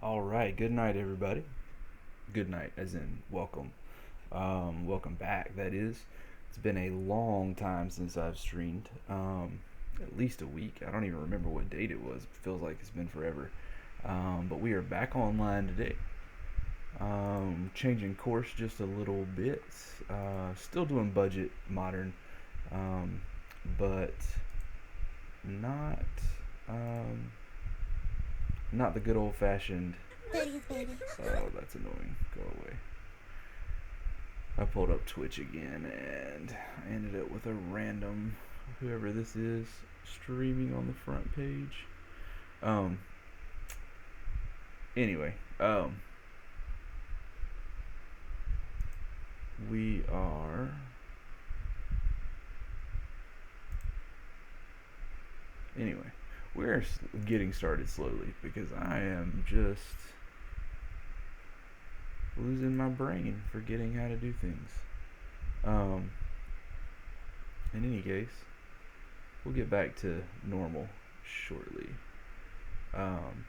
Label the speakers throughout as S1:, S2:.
S1: All right, good night, everybody. Good night, as in welcome. Welcome back, that is. It's been a long time since I've streamed. At least a week. I don't even remember what date it was. It feels like it's been forever. But we are back online today. Changing course just a little bit. Still doing budget modern, um, but not um, not the good old fashioned. Oh, that's annoying. Go away. I pulled up Twitch again and I ended up with a random whoever this is streaming on the front page. Um anyway, we are anyway, we're getting started slowly because I am just losing my brain forgetting how to do things. Um in any case, we'll get back to normal shortly. Um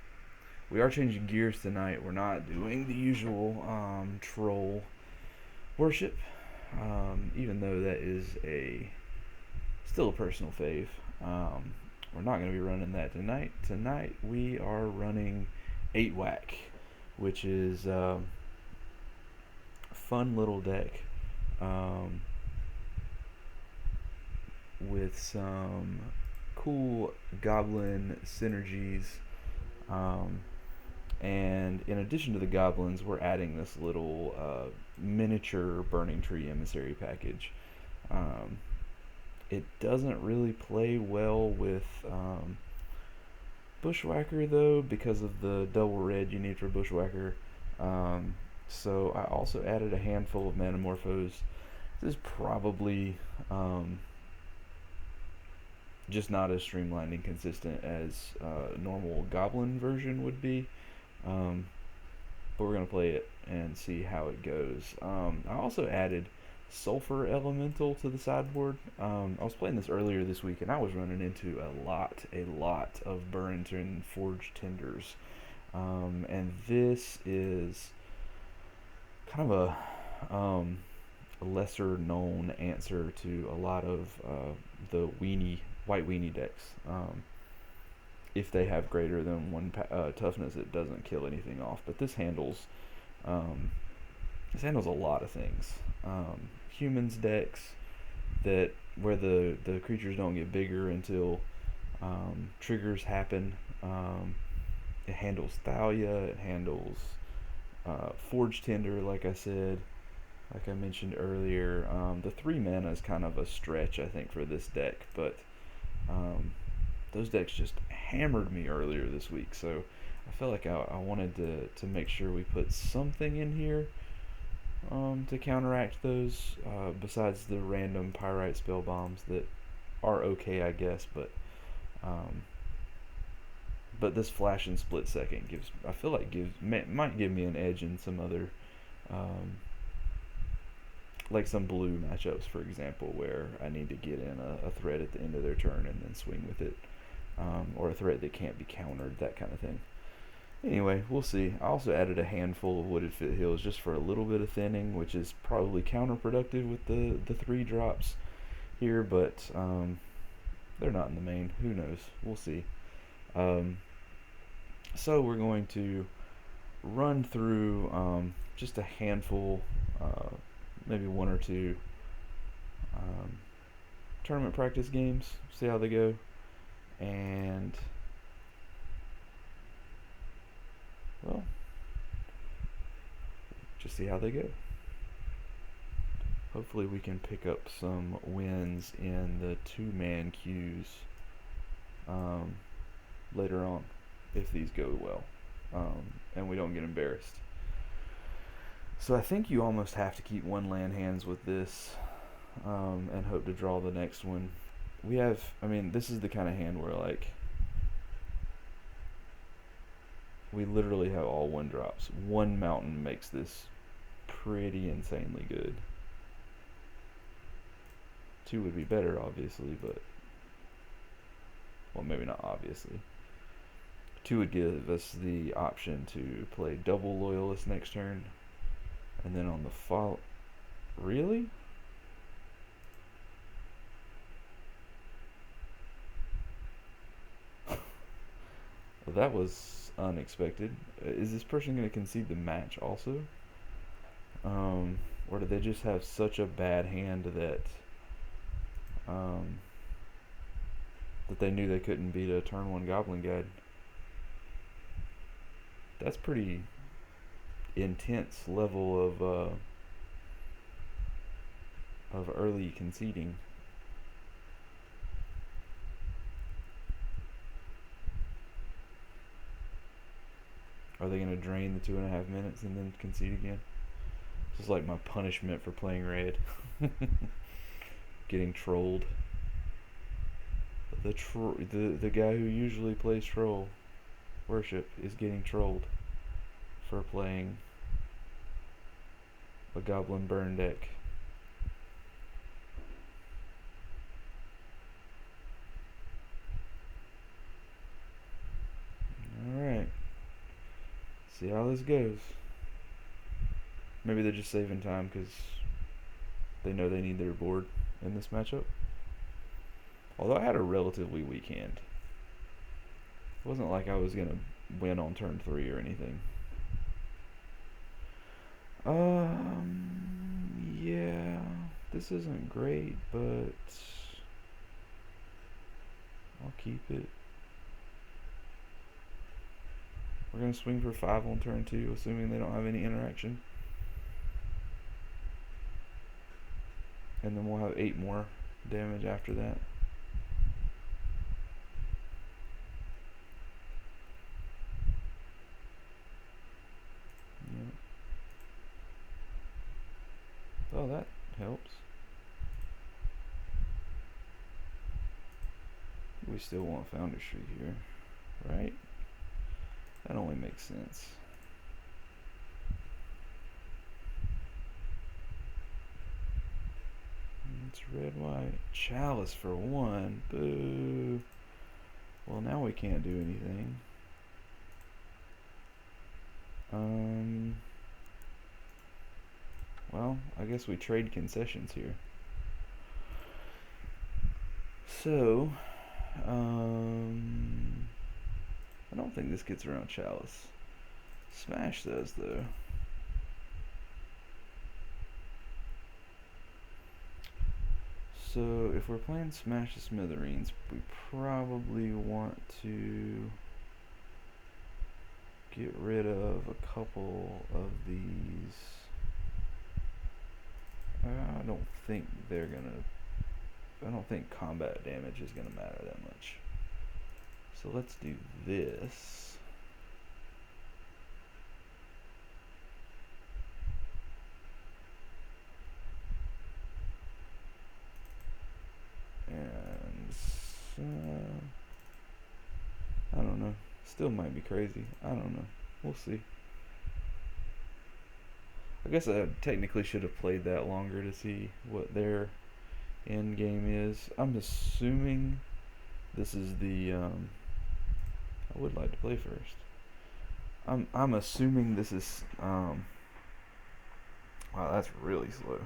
S1: we are changing gears tonight. We're not doing the usual troll worship, even though that is a still a personal fave. We're not going to be running that tonight. Tonight we are running 8 Whack, which is a fun little deck um, with some cool goblin synergies. Um, and in addition to the goblins, we're adding this little miniature Burning Tree emissary package. Um, it doesn't really play well with Bushwhacker though, because of the double red you need for Bushwhacker. Um, so I also added a handful of Manamorphos. This is probably just not as streamlined and consistent as a normal Goblin version would be. Um, but we're gonna play it and see how it goes. I also added Sulfur Elemental to the sideboard. I was playing this earlier this week and I was running into a lot of Burrington Forged Tinders. And this is kind of a lesser known answer to a lot of the white weenie decks. If they have greater than one toughness, it doesn't kill anything off. But um, this handles a lot of things. Humans decks that where the creatures don't get bigger until triggers happen. It handles Thalia. It handles Forge Tinder, like I said, like I mentioned earlier. The 3 mana is kind of a stretch, I think, for this deck, but um, those decks just hammered me earlier this week, so I felt like I wanted to make sure we put something in here to counteract those, besides the random Pyrite spell bombs that are okay, I guess, um, but this flash and split second gives I feel like might give me an edge in some other um, like some blue matchups, for example, where I need to get in a threat at the end of their turn and then swing with it, or a threat that can't be countered, that kind of thing. Anyway, we'll see. I also added a handful of Wooded Foothills just for a little bit of thinning, which is probably counterproductive with the 3 drops here, but they're not in the main. Who knows? We'll see. Um, so we're going to run through just a handful, maybe one or two um, tournament practice games, see how they go, and well, just see how they go. Hopefully, we can pick up some wins in the 2-man queues um, later on if these go well, and we don't get embarrassed. So I think you almost have to keep one land hands with this, and hope to draw the next one. I mean, this is the kind of hand where, like, we literally have all 1 drops. One mountain makes this pretty insanely good. 2 would be better, obviously, but, well, maybe not obviously. 2 would give us the option to play double Loyalist next turn, and then on the fall. Really? Well, that was unexpected. Is this person going to concede the match also? Or did they just have such a bad hand that um, that they knew they couldn't beat a turn 1 Goblin Guide? That's pretty intense level of early conceding. Are they going to drain the 2.5 minutes and then concede again? This is like my punishment for playing red. Getting trolled. The guy who usually plays troll worship is getting trolled for playing a Goblin Burn deck. Alright. See how this goes. Maybe they're just saving time because they know they need their board in this matchup. Although I had a relatively weak hand. It wasn't like I was going to win on turn 3 or anything. Yeah, this isn't great, but I'll keep it. We're going to swing for 5 on turn 2, assuming they don't have any interaction. And then we'll have 8 more damage after that. Yep. Oh, that helps. We still want Foundry here, right? That only makes sense. It's red, white. Chalice for 1. Boo. Well, now we can't do anything. Well, I guess we trade concessions here. So, I don't think this gets around Chalice. Smash does, though. So, if we're playing Smash the Smithereens, we probably want to get rid of a couple of these. I don't think they're gonna. I don't think combat damage is gonna matter that much. So let's do this. And I don't know. Still might be crazy. I don't know. We'll see. I guess I technically should have played that longer to see what their end game is. I'm assuming this is the I would like to play first. I'm assuming this is wow, that's really slow.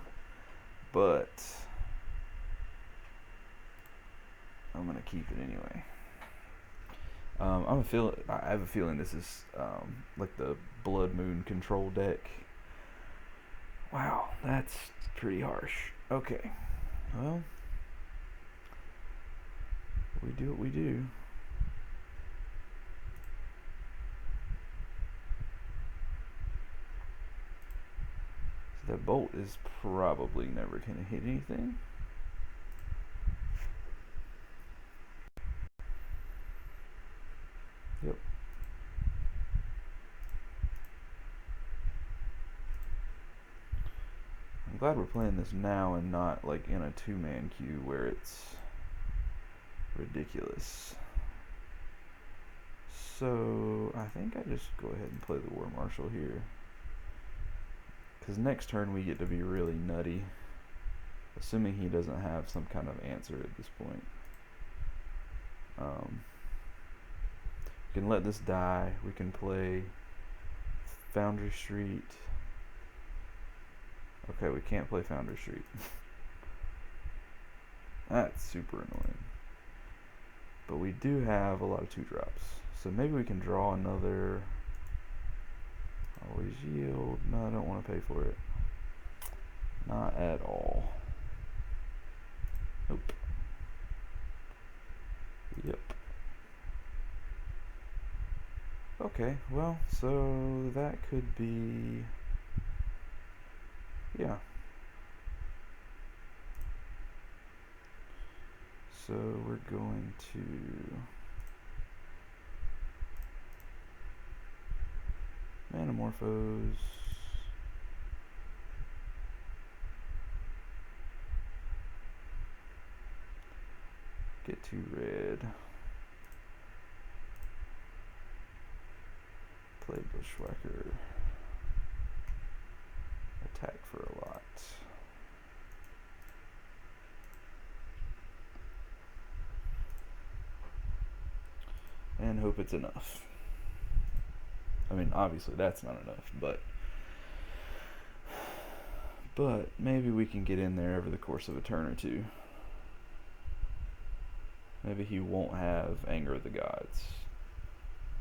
S1: But I'm gonna keep it anyway. I have a feeling this is like the Blood Moon control deck. Wow, that's pretty harsh. Okay, well, we do what we do. So that bolt is probably never gonna hit anything. Yep. I'm glad we're playing this now and not like in a 2-man queue where it's ridiculous. So I think I just go ahead and play the War Marshal here. Because next turn we get to be really nutty. Assuming he doesn't have some kind of answer at this point. We can let this die. We can play Foundry Street. Okay, we can't play Foundry Street. That's super annoying. But we do have a lot of 2-drops. So maybe we can draw another. Always yield. No, I don't want to pay for it. Not at all. Nope. Yep. Okay, well, so that could be. Yeah. So we're going to Manamorphose. Get 2 red. Play Bushwhacker. Attack for a lot. And hope it's enough. I mean, obviously that's not enough, but maybe we can get in there over the course of a turn or two. Maybe he won't have Anger of the Gods,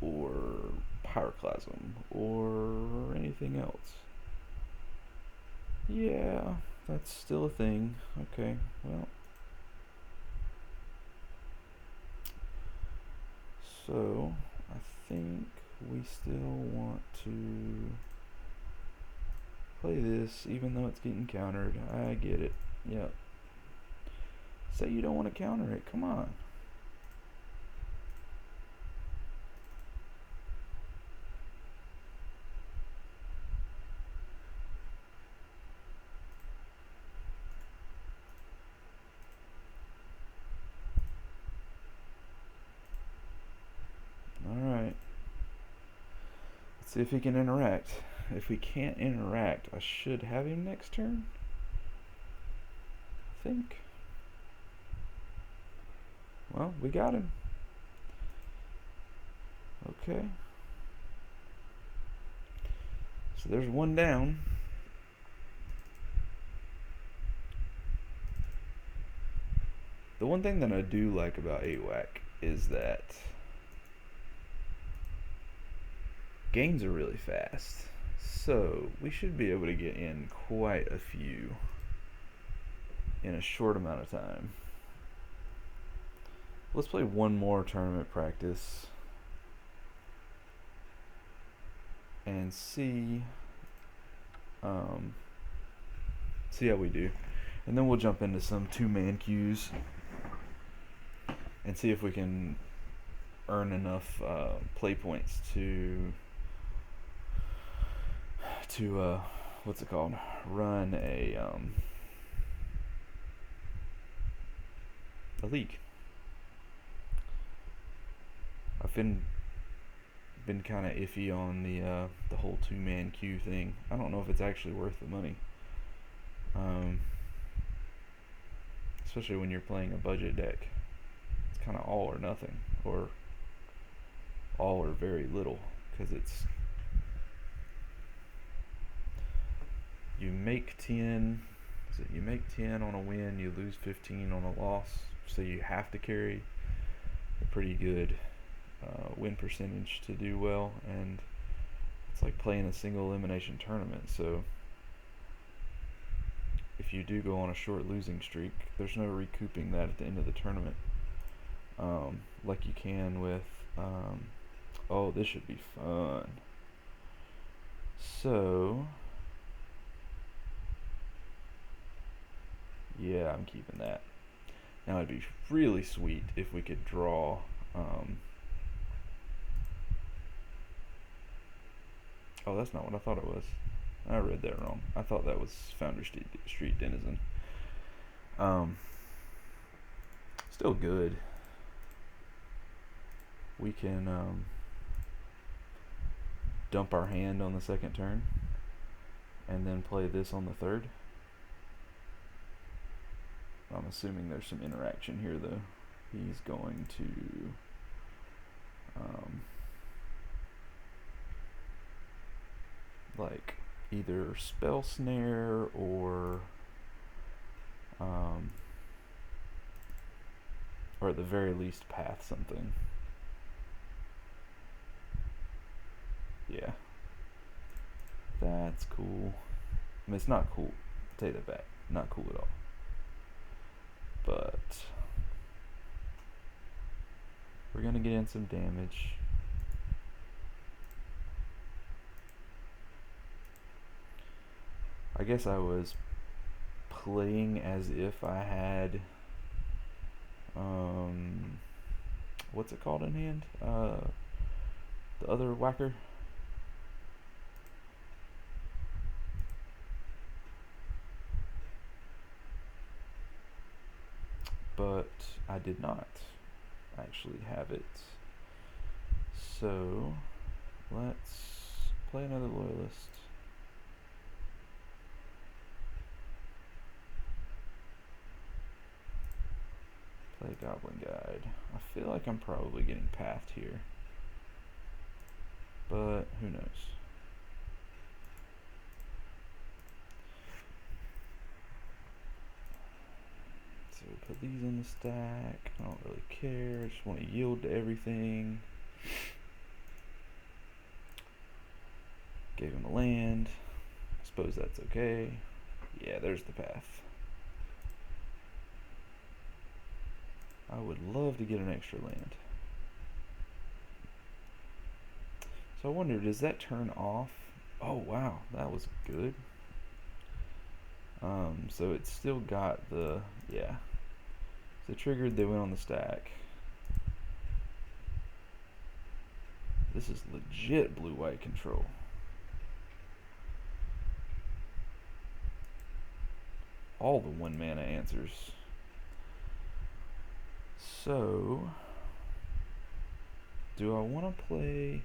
S1: or Pyroclasm, or anything else. Yeah, that's still a thing. Okay, well. So, I think we still want to play this, even though it's getting countered. I get it. Yep. Say you don't want to counter it. Come on. Alright. Let's see if he can interact. If we can't interact, I should have him next turn. I think. Well, we got him. Okay. So there's one down. The one thing that I do like about AWAC is that games are really fast. So we should be able to get in quite a few in a short amount of time. Let's play one more tournament practice and see how we do, and then we'll jump into some 2-man queues and see if we can earn enough play points to what's it called? Run a league. I've been kind of iffy on the whole 2-man queue thing. I don't know if it's actually worth the money, especially when you're playing a budget deck. It's kind of all or nothing, or all or very little, because it's you make 10. Is it you make 10 on a win, you lose 15 on a loss, so you have to carry a pretty good win percentage to do well, and it's like playing a single elimination tournament. So if you do go on a short losing streak, there's no recouping that at the end of the tournament, like you can with oh, this should be fun. So yeah, I'm keeping that. Now it'd be really sweet if we could draw oh, that's not what I thought it was. I read that wrong. I thought that was Foundry Street Denizen. Still good. We can dump our hand on the second turn and then play this on the third. I'm assuming there's some interaction here, though. He's going to like either spell snare um, or at the very least path something. Yeah, that's cool. I mean, it's not cool. Take that back. Not cool at all. But we're gonna get in some damage. I guess I was playing as if I had what's it called in hand? The other whacker. But I did not actually have it. So let's play another loyalist. Play Goblin Guide. I feel like I'm probably getting pathed here, but who knows? So we put these in the stack. I don't really care. I just want to yield to everything. Gave him a land. I suppose that's okay. Yeah, there's the path. I would love to get an extra land. So I wonder, does that turn off? Oh wow, that was good. So it's still got the, yeah. So triggered, they went on the stack. This is legit blue-white control. All the 1 mana answers. So, do I want to play?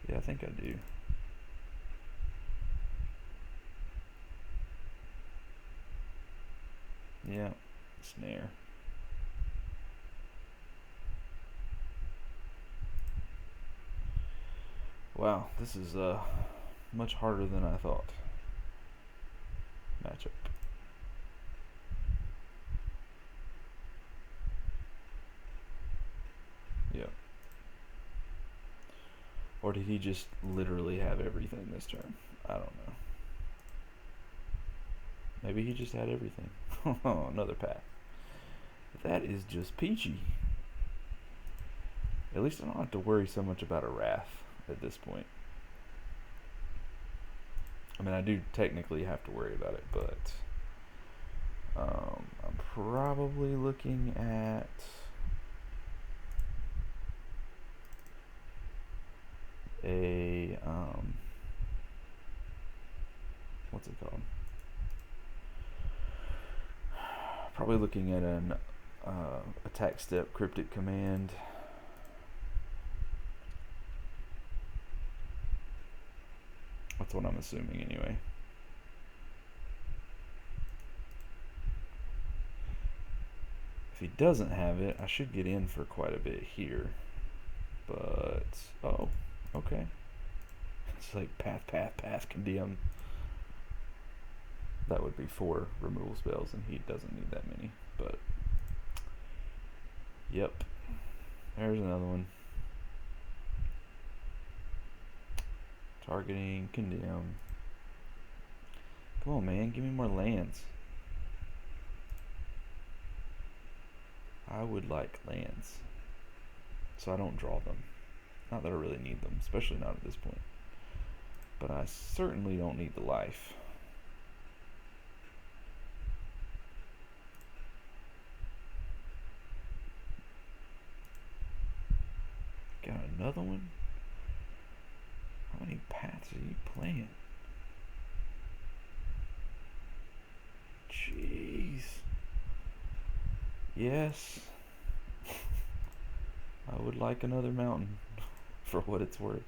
S1: Yeah, I think I do. Yeah, snare. Wow, this is much harder than I thought. Matchup. Yep. Or did he just literally have everything this turn? I don't know. Maybe he just had everything. Oh, another path. That is just peachy. At least I don't have to worry so much about a wrath at this point. I mean, I do technically have to worry about it, but I'm probably looking at a what's it called? Probably looking at an attack step cryptic command. That's what I'm assuming anyway. If he doesn't have it, I should get in for quite a bit here. But, oh, okay. It's like path, condemn. That would be 4 removal spells, and he doesn't need that many. But, yep. There's another one. Targeting, condemn. Come on, man, give me more lands. I would like lands, so I don't draw them. Not that I really need them, especially not at this point. But I certainly don't need the life. Got another one? How many paths are you playing? Jeez. Yes. I would like another mountain for what it's worth.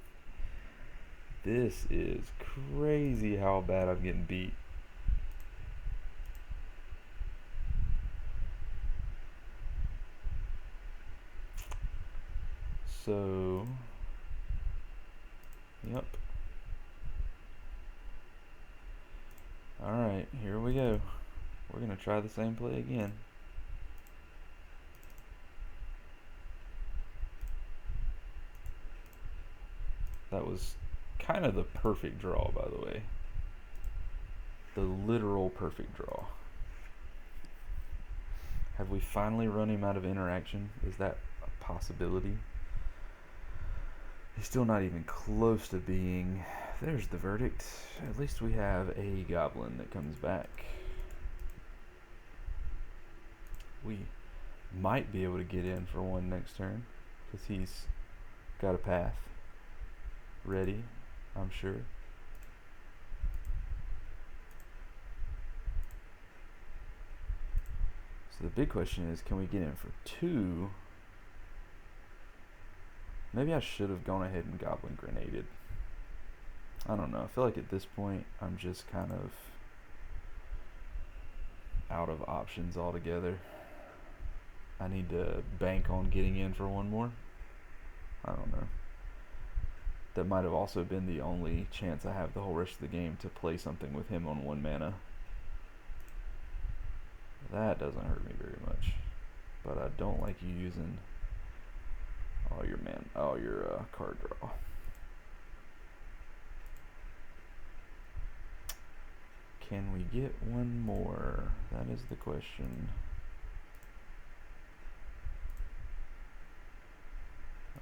S1: This is crazy how bad I'm getting beat. So Yep. Alright, here we go. We're going to try the same play again. That was kind of the perfect draw, by the way. The literal perfect draw. Have we finally run him out of interaction? Is that a possibility? He's still not even close to being... There's the verdict. At least we have a goblin that comes back. We might be able to get in for one next turn, because he's got a path ready, I'm sure. So the big question is, can we get in for two? Maybe I should have gone ahead and goblin grenaded. I don't know. I feel like at this point I'm just kind of out of options altogether. I need to bank on getting in for one more. I don't know. That might have also been the only chance I have the whole rest of the game to play something with him on 1 mana. That doesn't hurt me very much. But I don't like you using all your card draw. Can we get one more? That is the question.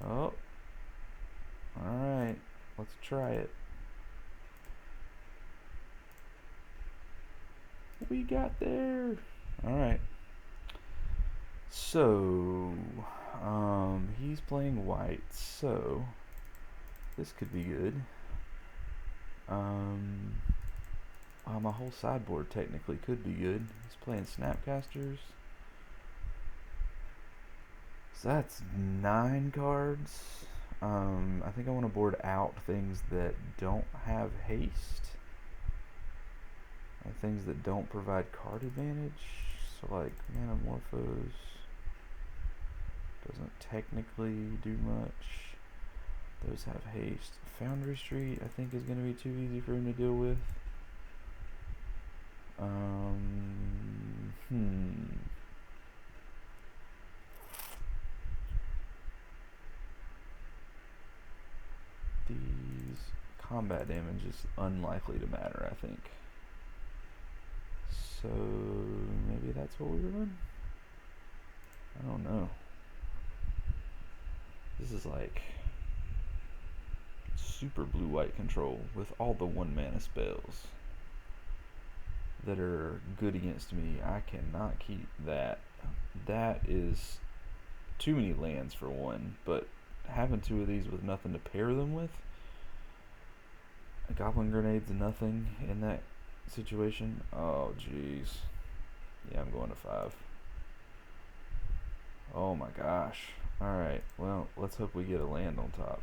S1: Oh. Alright. Let's try it. We got there. Alright. So, he's playing white, so this could be good. My whole sideboard technically could be good. He's playing Snapcasters. So that's 9 cards. I think I want to board out things that don't have haste. And things that don't provide card advantage. So like Manamorphose doesn't technically do much. Those have haste. Foundry Street I think is going to be too easy for him to deal with. These combat damage is unlikely to matter, I think. So maybe that's what we were doing? I don't know. This is like super blue-white control with all the 1 mana spells that are good against me. I cannot keep that. That is too many lands for one, but having 2 of these with nothing to pair them with, a goblin grenade's nothing in that situation. Oh jeez. Yeah, I'm going to 5. Oh my gosh. Alright, well, let's hope we get a land on top.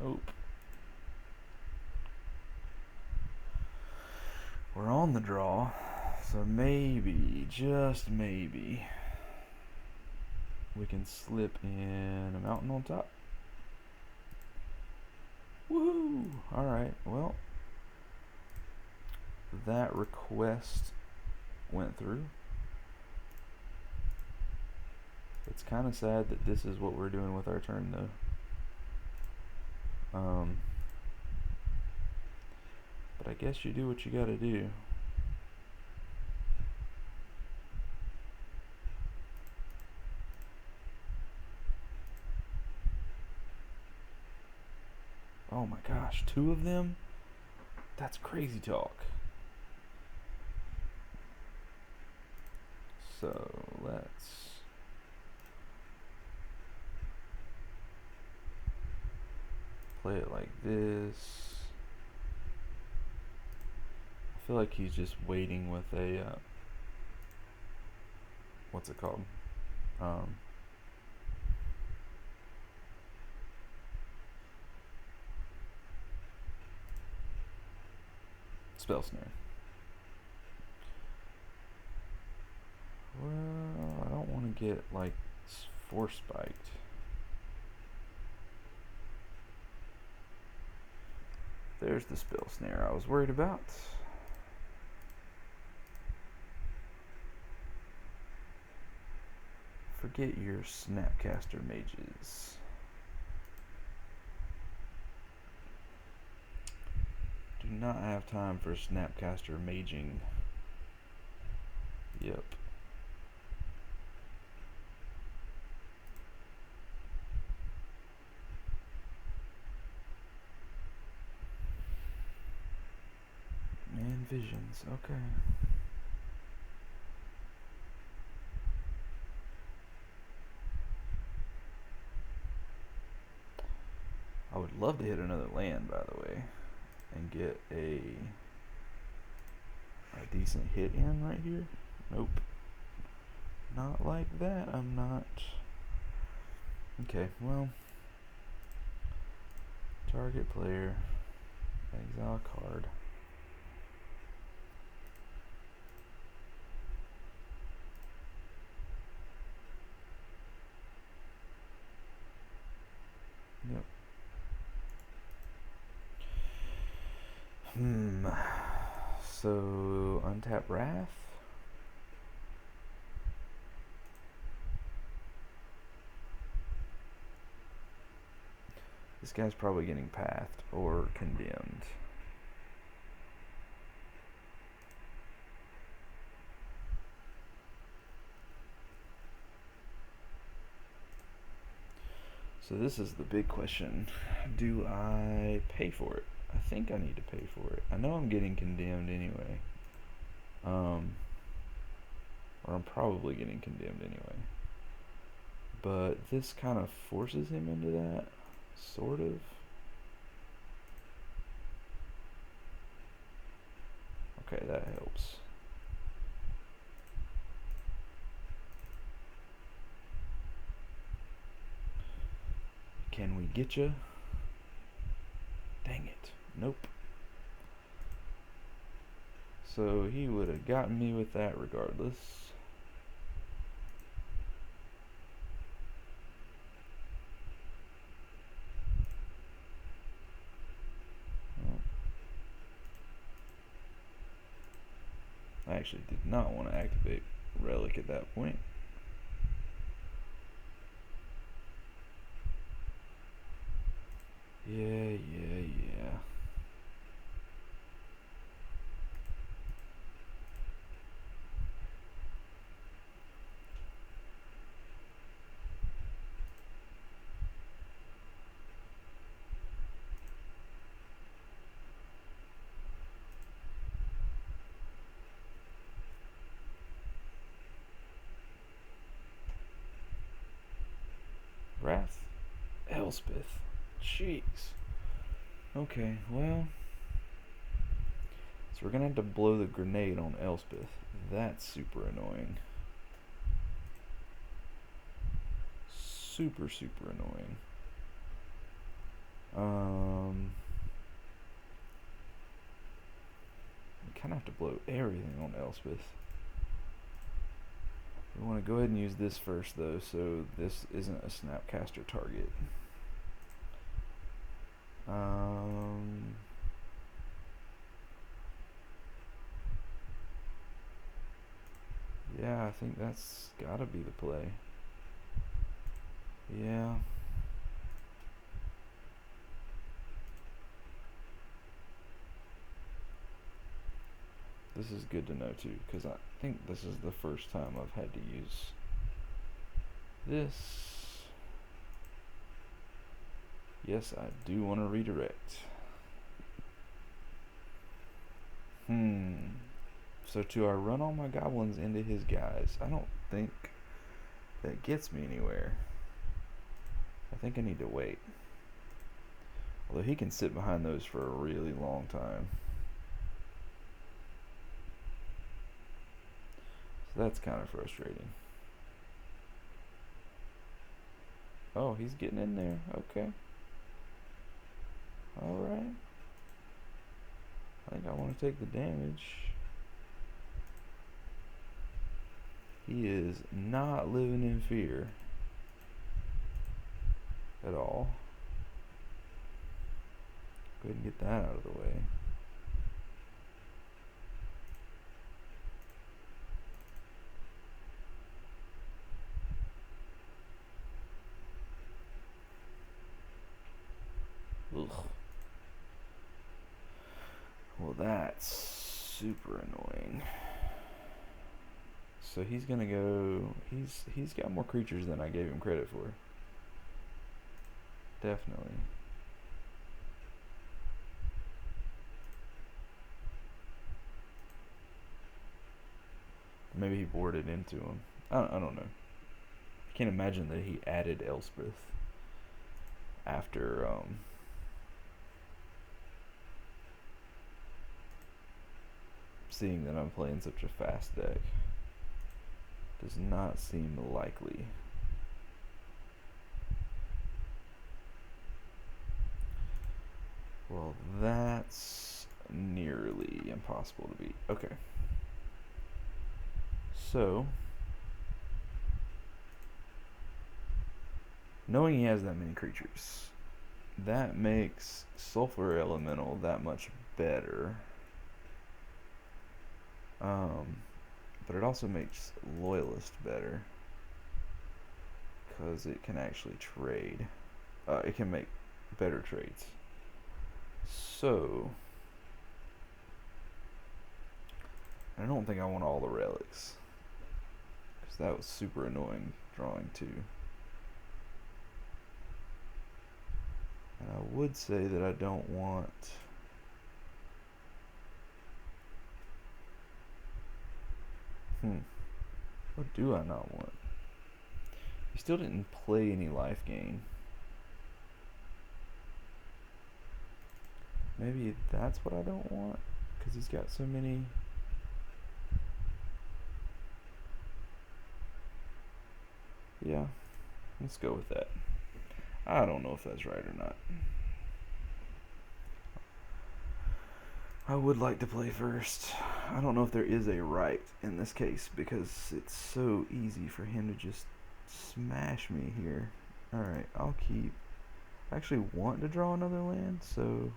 S1: Oh. We're on the draw, so maybe, just maybe, we can slip in a mountain on top. Woohoo! Alright, well, that request went through. It's kind of sad that this is what we're doing with our turn, though. But I guess you do what you gotta do. Oh my gosh, 2 of them? That's crazy talk. So let's play it like this. I feel like he's just waiting with a what's it called? Spell Snare. Well, I don't want to get like force spiked. There's the spell snare I was worried about. Forget your Snapcaster mages. Do not have time for Snapcaster maging. Yep. And visions, okay. I would love to hit another land, by the way, and get a decent hit in right here. Nope. Not like that, I'm not. Okay, well. Target player. Exile card. Yep. So, untap Wrath. This guy's probably getting pathed or condemned. So this is the big question. Do I pay for it? I think I need to pay for it. I know I'm getting condemned anyway. Or I'm probably getting condemned anyway. But this kind of forces him into that, sort of. Okay, that helps. Can we get you? Dang it. Nope. So he would have gotten me with that regardless. I actually did not want to activate Relic at that point. Yeah. Wrath? Elspeth. Jeez. Okay, well. So we're gonna have to blow the grenade on Elspeth. That's super annoying. Super annoying. We kinda have to blow everything on Elspeth. We want to go ahead and use this first though, so this isn't a Snapcaster target. Yeah, I think that's gotta be the play. Yeah. This is good to know too, because I think this is the first time I've had to use this. Yes, I do want to redirect. So do I run all my goblins into his guys? I don't think that gets me anywhere. I think I need to wait. Although he can sit behind those for a really long time. So that's kind of frustrating. Oh, he's getting in there. Okay. Alright. I think I want to take the damage. He is not living in fear at all. Go ahead and get that out of the way. Ugh. Well, that's super annoying. So he's gonna go. He's got more creatures than I gave him credit for. Definitely. Maybe he boarded into him. I don't know. I can't imagine that he added Elspeth after seeing that I'm playing such a fast deck. Does not seem likely. Well, that's nearly impossible to beat. Okay. So, knowing he has that many creatures, that makes Sulfur Elemental that much better. But it also makes Loyalist better because it can actually trade. It can make better trades. So, I don't think I want all the relics because that was super annoying drawing two. And I would say that I don't want. What do I not want? He still didn't play any life gain. Maybe that's what I don't want because he's got so many. Yeah, let's go with that. I don't know if that's right or not. I would like to play first. I don't know if there is a right in this case because it's so easy for him to just smash me here. Alright, I'll keep. I actually want to draw another land, so.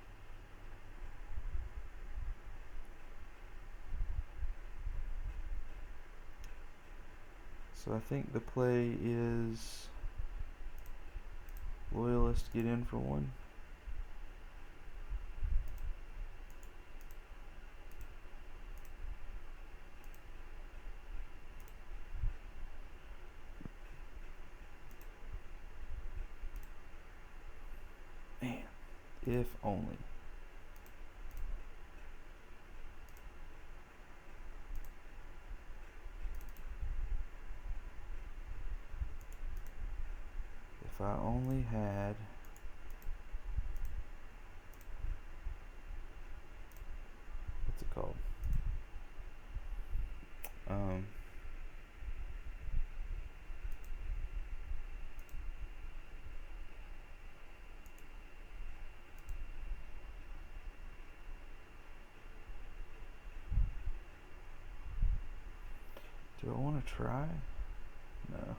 S1: So I think the play is Loyalist get in for one. Man, if only. If I only had. What's it called? Do I want to try? No.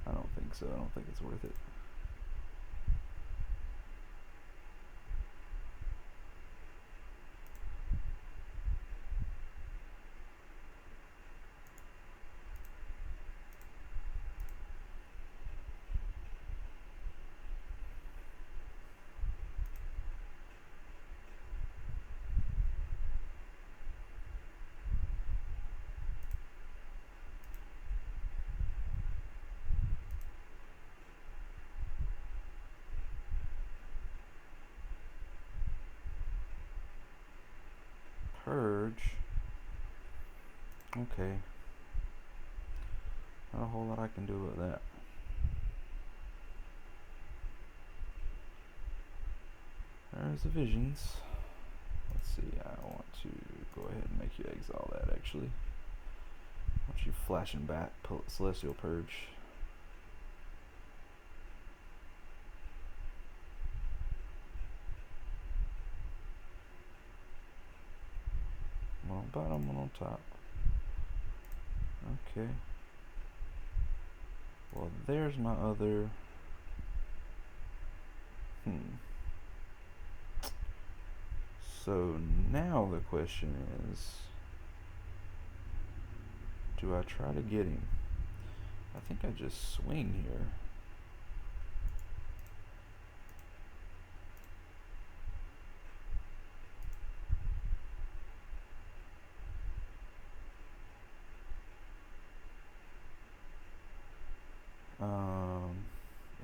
S1: I don't think so. I don't think it's worth it. Purge. Okay. Not a whole lot I can do with that. There's the visions. Let's see, I want to go ahead and make you exile that actually. I want you flashing back Celestial Purge. One on bottom, one on top. Okay. Well, there's my other. So now the question is, do I try to get him? I think I just swing here.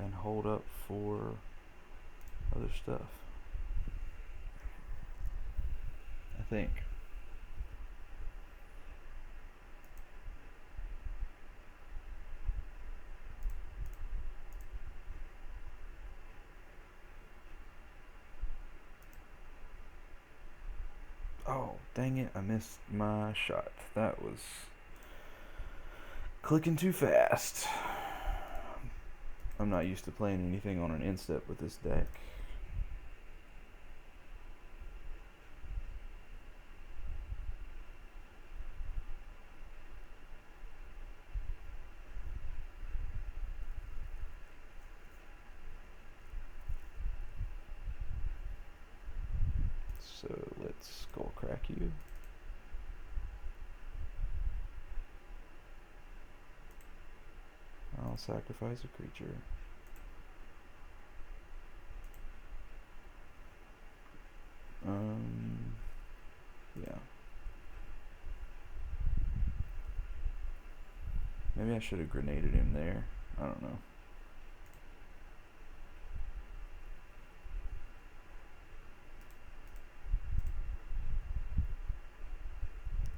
S1: And hold up for other stuff. I think. Oh, dang it, I missed my shot. That was clicking too fast. I'm not used to playing anything on an instep with this deck. So let's skull crack you. I'll sacrifice a creature. Yeah. Maybe I should have grenaded him there. I don't know.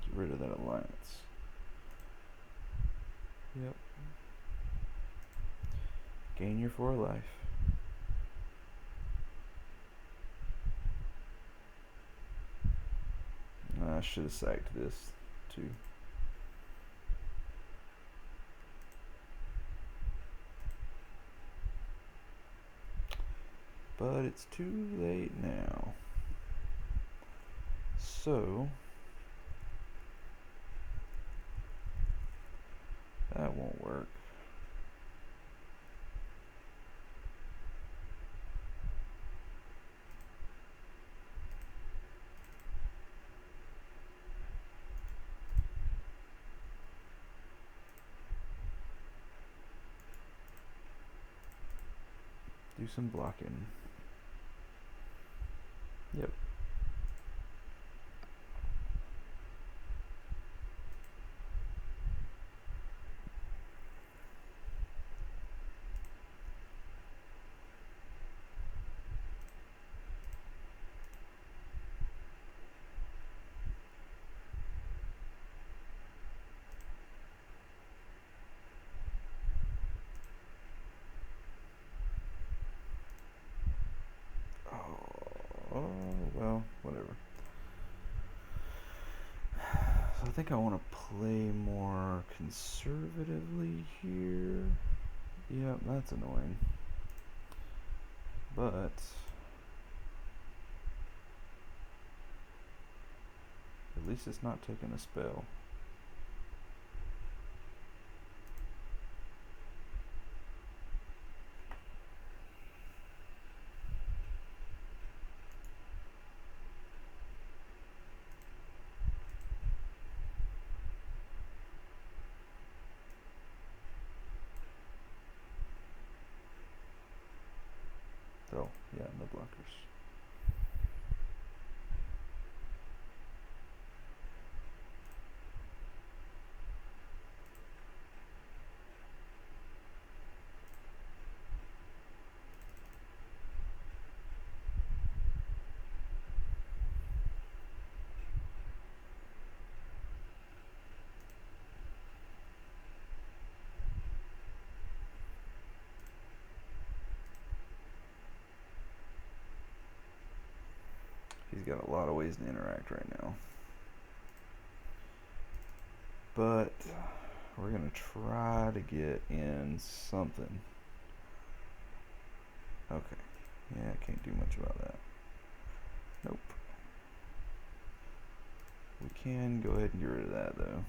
S1: Get rid of that alliance. Yep. Gain your 4 life. I should have sacked this too. But it's too late now. So that won't work. Do some blocking. Yep. Oh, well, whatever. So I think I want to play more conservatively here. Yep, that's annoying. But at least it's not taking a spell. Oh, yeah, no blockers. He's got a lot of ways to interact right now. But we're going to try to get in something. Okay. Yeah, I can't do much about that. Nope. We can go ahead and get rid of that, though.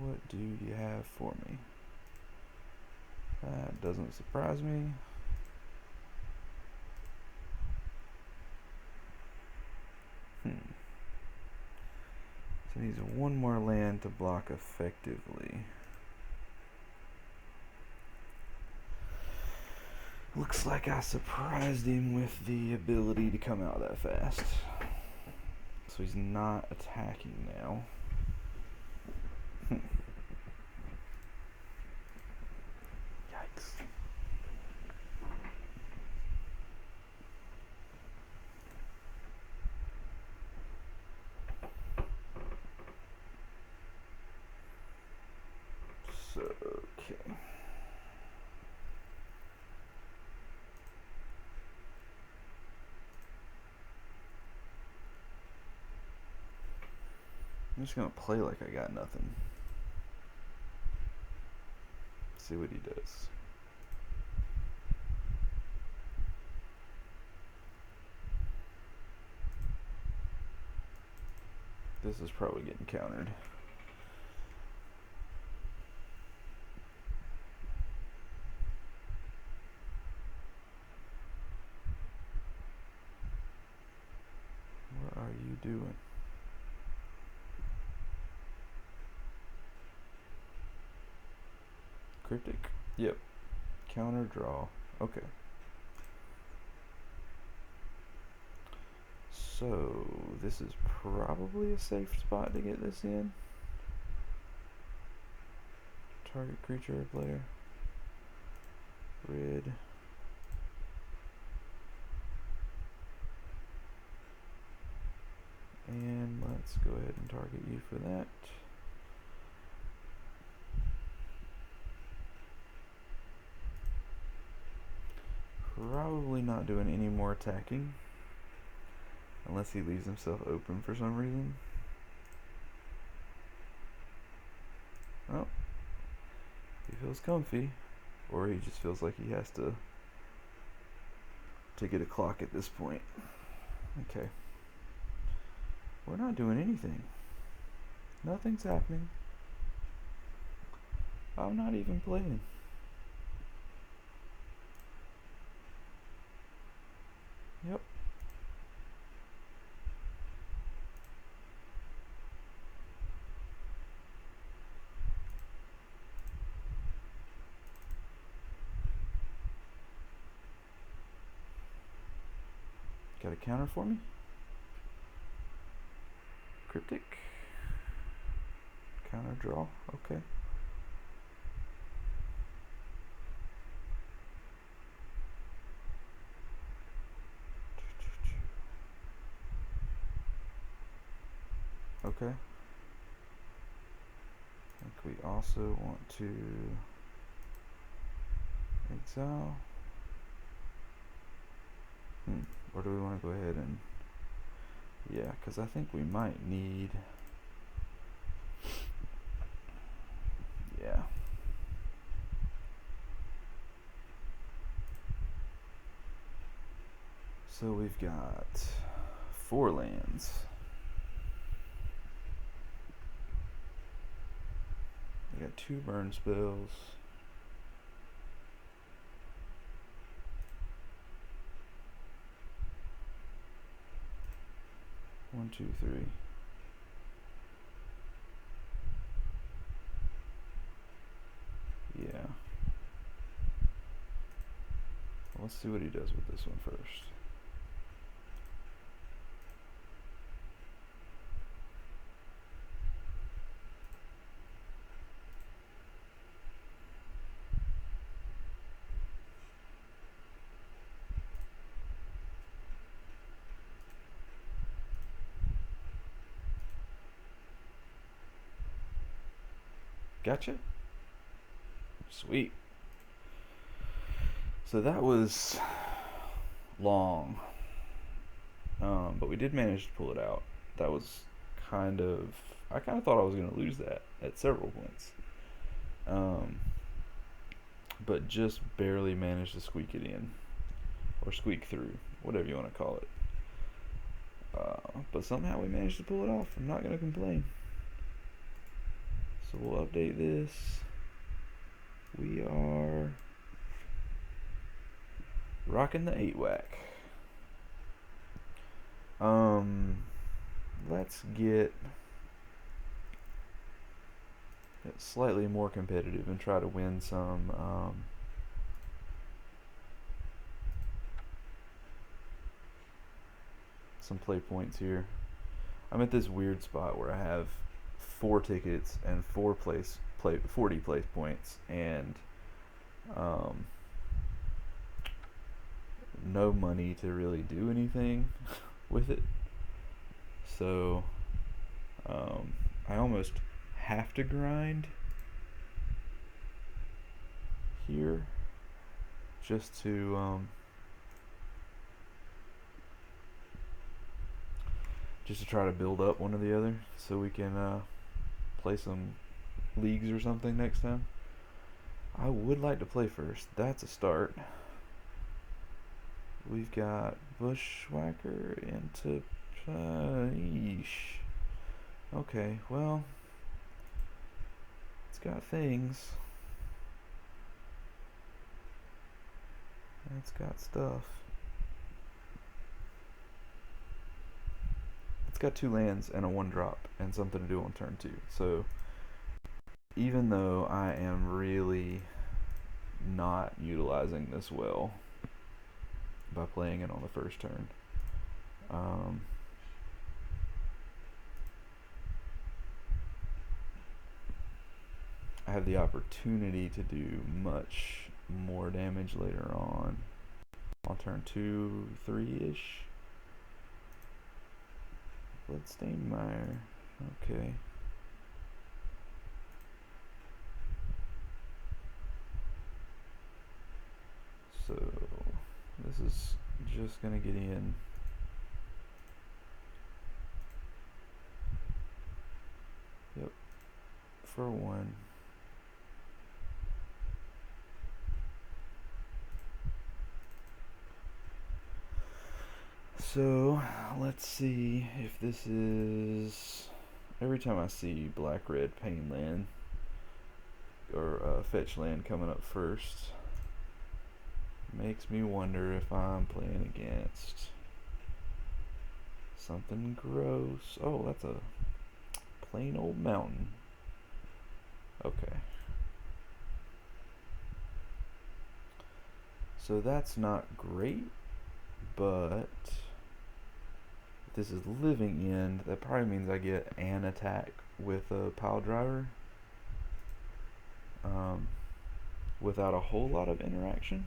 S1: What do you have for me? That doesn't surprise me. So he needs one more land to block effectively. Looks like I surprised him with the ability to come out that fast. So he's not attacking now. Yikes. So, okay. I'm just gonna play like I got nothing. See what he does. This is probably getting countered. What are you doing? Cryptic? Yep. Counter draw. Okay. So, this is probably a safe spot to get this in. Target creature or player. Red. And let's go ahead and target you for that. Probably not doing any more attacking. Unless he leaves himself open for some reason. Oh. He feels comfy. Or he just feels like he has to get a clock at this point. Okay. We're not doing anything. Nothing's happening. I'm not even playing. Yep. Got a counter for me? Cryptic. Counter draw. Okay. Okay. I think we also want to exile. Or do we want to go ahead and... Yeah, because I think we might need... Yeah. So we've got 4 lands. We got 2 burn spells. One, two, three. Yeah. Well, let's see what he does with this one first. Gotcha. Sweet. So that was long, but we did manage to pull it out. That was kind of... I kind of thought I was going to lose that at several points, but just barely managed to squeak it in, or squeak through, whatever you want to call it. But somehow we managed to pull it off. I'm not going to complain. So we'll update this. We are rocking the 8-whack. Let's get slightly more competitive and try to win some play points here. I'm at this weird spot where I have 4 tickets and 40 place points and no money to really do anything with it. So I almost have to grind here just to try to build up one or the other so we can play some leagues or something next time. I would like to play first. That's a start. We've got Bushwhacker into Okay, well, it's got things. It's got stuff. It's got 2 lands and a 1-drop and something to do on turn 2. So even though I am really not utilizing this well by playing it on the first turn, I have the opportunity to do much more damage later on. I'll turn 2, 3-ish. Bloodstainmire. Okay. So this is just gonna get in. Yep. For 1. So let's see if this is. Every time I see black-red pain land or fetch land coming up first, makes me wonder if I'm playing against something gross. Oh, that's a plain old mountain. Okay. So that's not great, but if this is living end, that probably means I get an attack with a pile driver without a whole lot of interaction.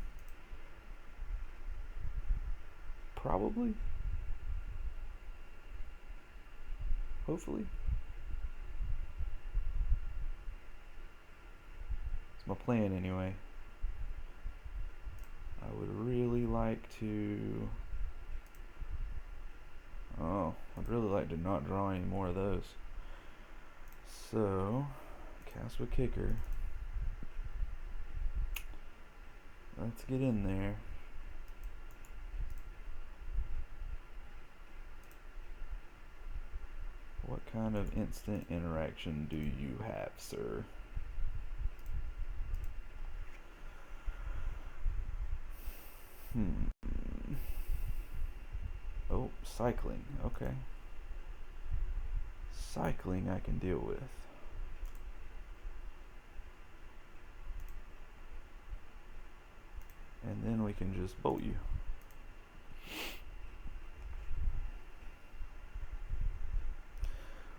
S1: Probably. Hopefully. It's my plan anyway. I would really like to... I'd really like to not draw any more of those. So, cast with kicker. Let's get in there. What kind of instant interaction do you have, sir? Oh, cycling. Okay. Cycling I can deal with. And then we can just bolt you.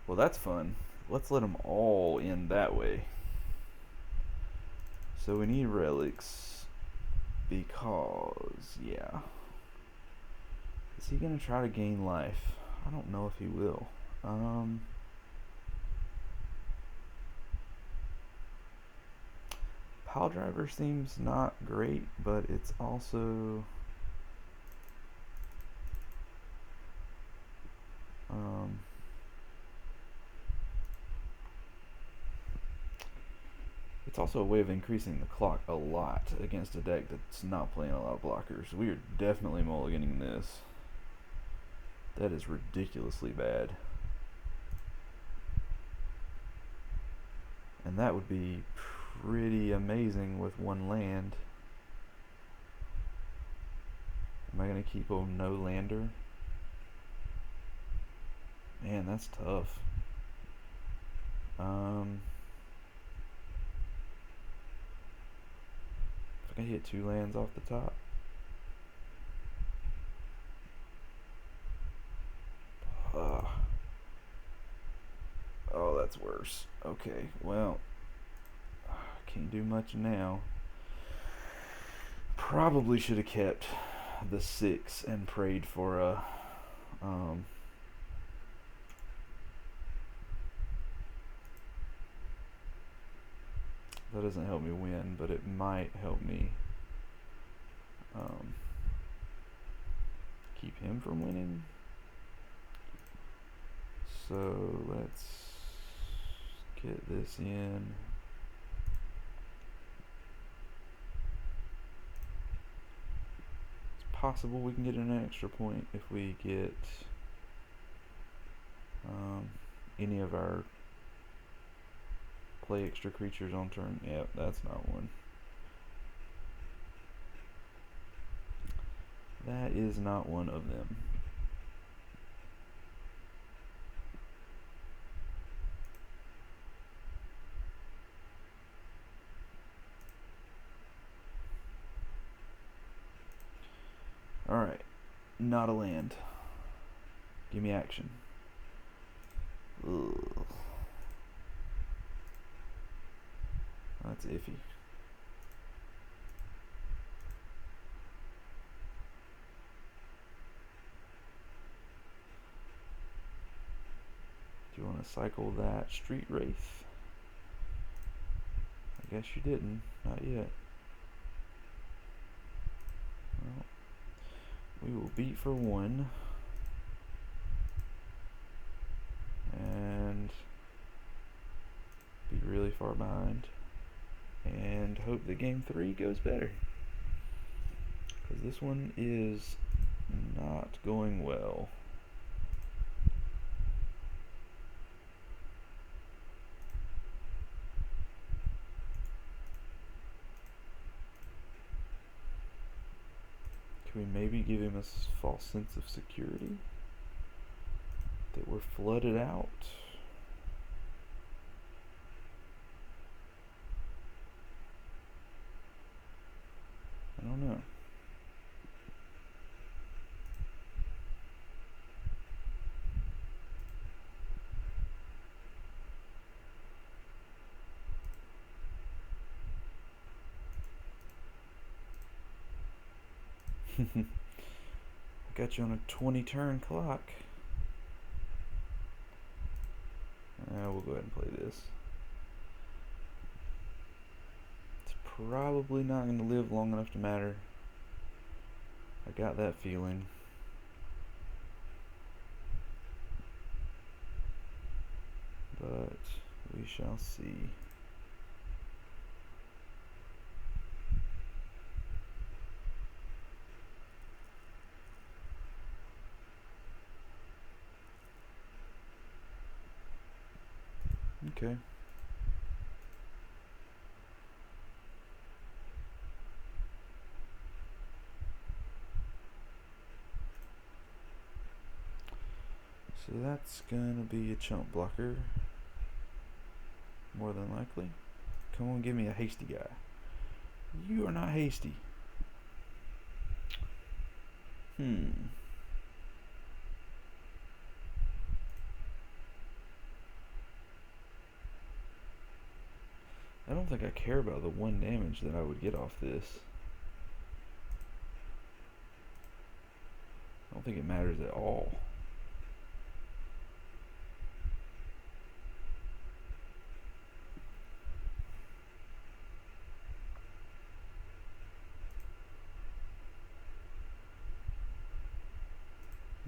S1: Well, that's fun. Let's let them all in that way. So we need relics because, yeah. Is he gonna try to gain life? I don't know if he will. Pile driver seems not great, but it's also it's also a way of increasing the clock a lot against a deck that's not playing a lot of blockers. We are definitely mulliganing this. That is ridiculously bad. And that would be pretty amazing with one land. Am I going to keep a no lander? Man, that's tough. If I can hit 2 lands off the top. Oh, that's worse. Okay, well, can't do much now. Probably should have kept the 6 and prayed for a that doesn't help me win, but it might help me keep him from winning. So let's get this in. It's possible we can get an extra point if we get any of our play extra creatures on turn. Yep, that's not one. That is not one of them. Alright, not a land. Give me action. Ugh. That's iffy. Do you want to cycle that Street Wraith? I guess you didn't. Not yet. Well, we will beat for 1. And be really far behind. And hope that game 3 goes better. Because this one is not going well. Can we maybe give him a false sense of security? That we're flooded out? I don't know. I got you on a 20 turn clock. We'll go ahead and play this. It's probably not going to live long enough to matter. I got that feeling. But we shall see. Okay. So that's gonna be a chump blocker. More than likely. Come on, give me a hasty guy. You are not hasty. I don't think I care about the 1 damage that I would get off this. I don't think it matters at all.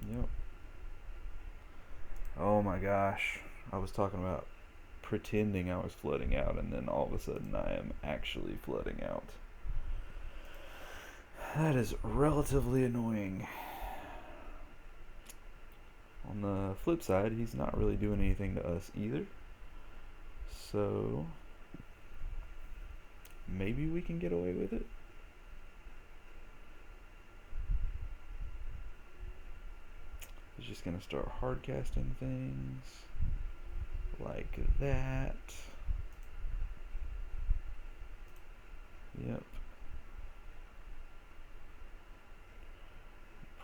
S1: Yep. Oh my gosh. I was talking about pretending I was flooding out, and then all of a sudden I am actually flooding out. That is relatively annoying. On the flip side, he's not really doing anything to us either. So maybe we can get away with it. It's just gonna start hard casting things like that. Yep.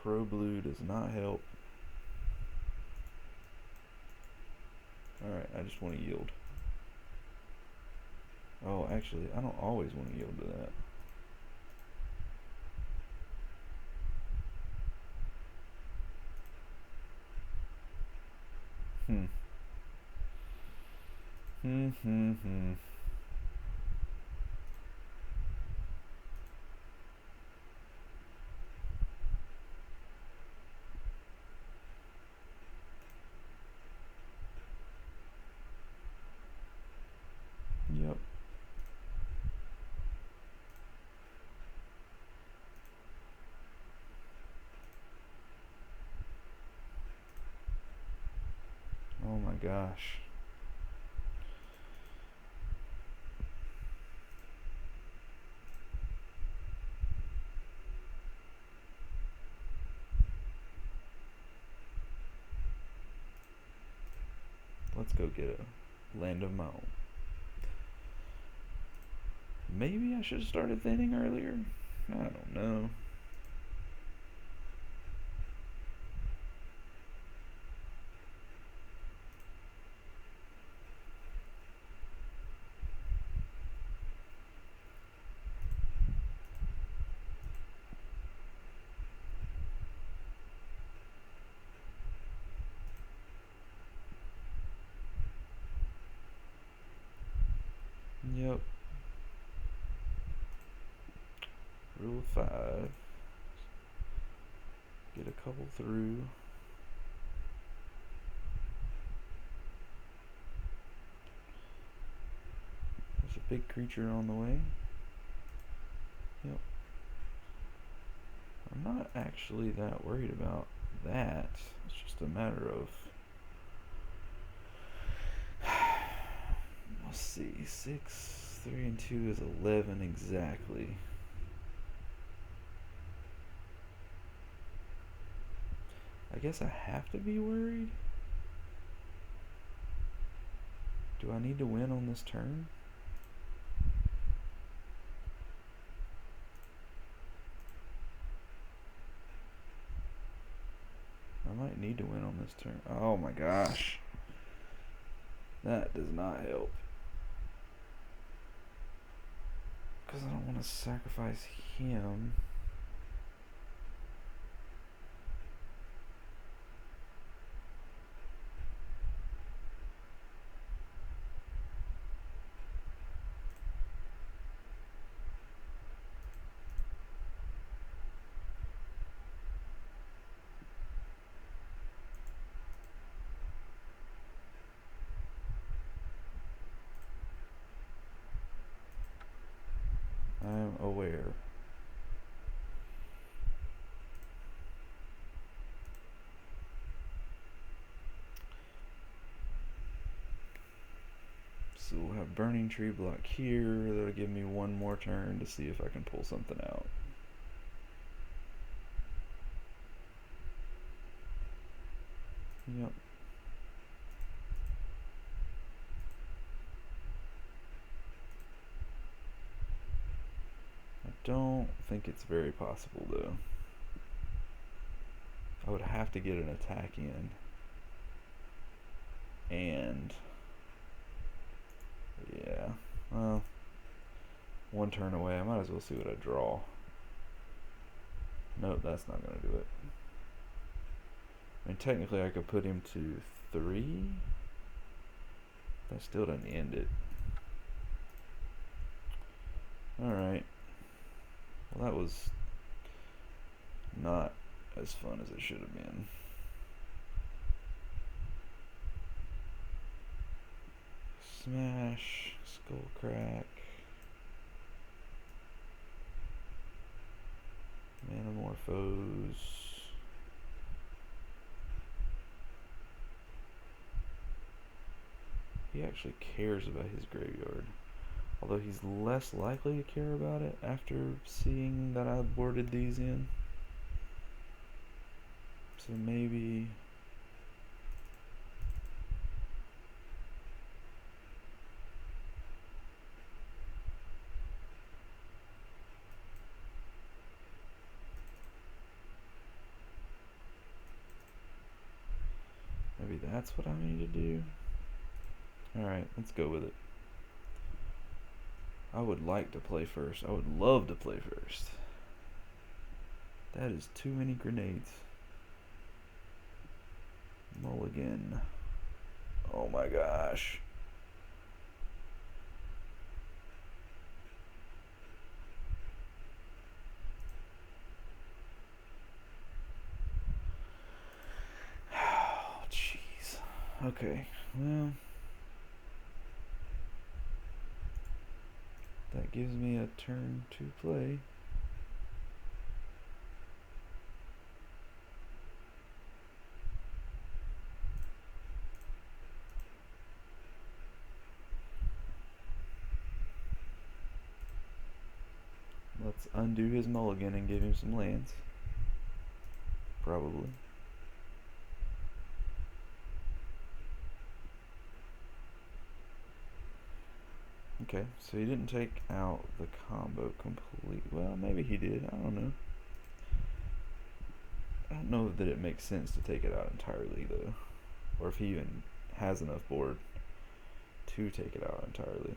S1: Pro blue does not help. Alright, I just want to yield. Oh, actually, I don't always want to yield to that. Hmm. Yep. Oh my gosh. Let's go get a land of my own. Maybe I should have started thinning earlier. I don't know. Yep. Rule 5. Get a couple through. There's a big creature on the way. Yep. I'm not actually that worried about that. It's just a matter of... Let's see. 6, 3, and 2 is 11 exactly. I guess I have to be worried. Do I need to win on this turn? I might need to win on this turn. Oh my gosh. That does not help. Because I don't want to sacrifice him. I'm aware. So we'll have Burning Tree block here. That'll give me one more turn to see if I can pull something out. Yep. I don't think it's very possible though. I would have to get an attack in. And yeah, well, one turn away. I might as well see what I draw. Nope, that's not going to do it. I mean, technically I could put him to 3. That still doesn't end it. Alright. Well, that was not as fun as it should have been. Smash, Skull Crack, Manamorphose. He actually cares about his graveyard. Although he's less likely to care about it after seeing that I boarded these in. So maybe... maybe that's what I need to do. Alright, let's go with it. I would like to play first. I would love to play first. That is too many grenades. Mulligan. Oh my gosh. Oh, jeez. Okay, well... that gives me a turn to play. Let's undo his mulligan and give him some lands. Probably. Okay, so he didn't take out the combo complete. Well, maybe he did. I don't know. I don't know that it makes sense to take it out entirely, though. Or if he even has enough board to take it out entirely.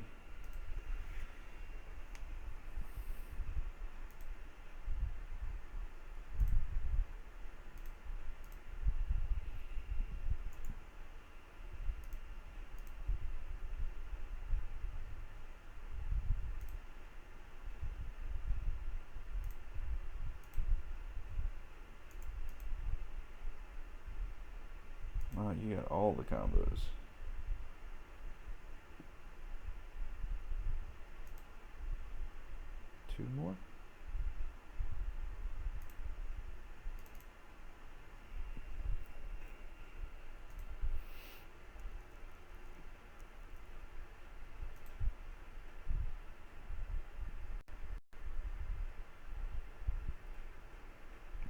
S1: Wow, you got all the combos. Two more?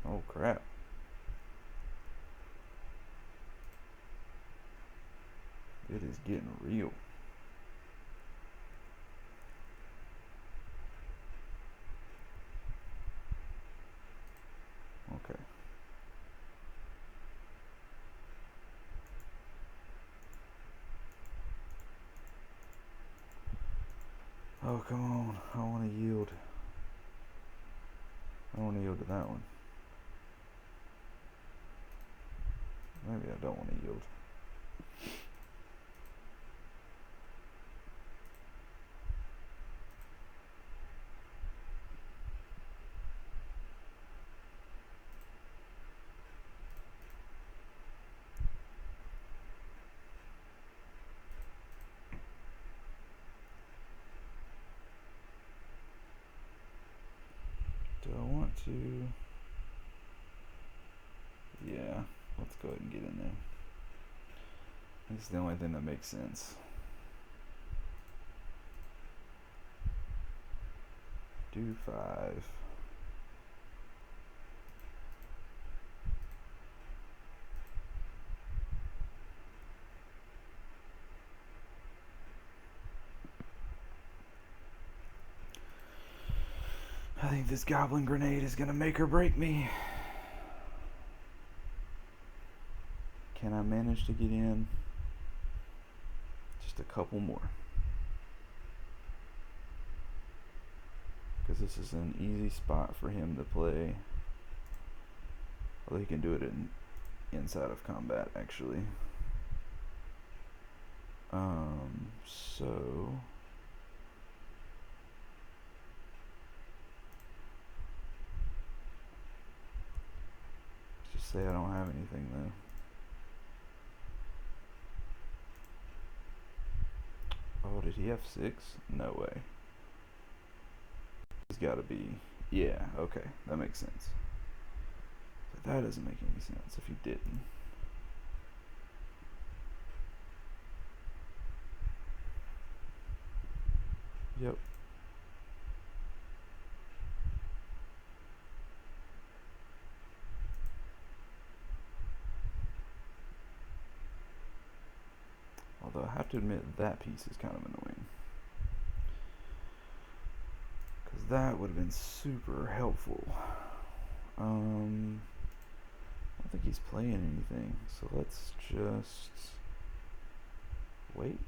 S1: Oh crap. It is getting real. Okay. Oh, come on. I want to yield. I want to yield to that one. Maybe I don't want to yield. Do I want to? Yeah, let's go ahead and get in there. This is the only thing that makes sense. Do 5. I think this goblin grenade is gonna make or break me. Can I manage to get in? Just a couple more. Because this is an easy spot for him to play. Although he can do it inside of combat, actually. So... just say I don't have anything, though. Oh, did he have 6? No way. He's got to be... yeah, okay, that makes sense. But that doesn't make any sense if he didn't. Yep. Although I have to admit that piece is kind of annoying. Because that would have been super helpful. I don't think he's playing anything. So let's just wait.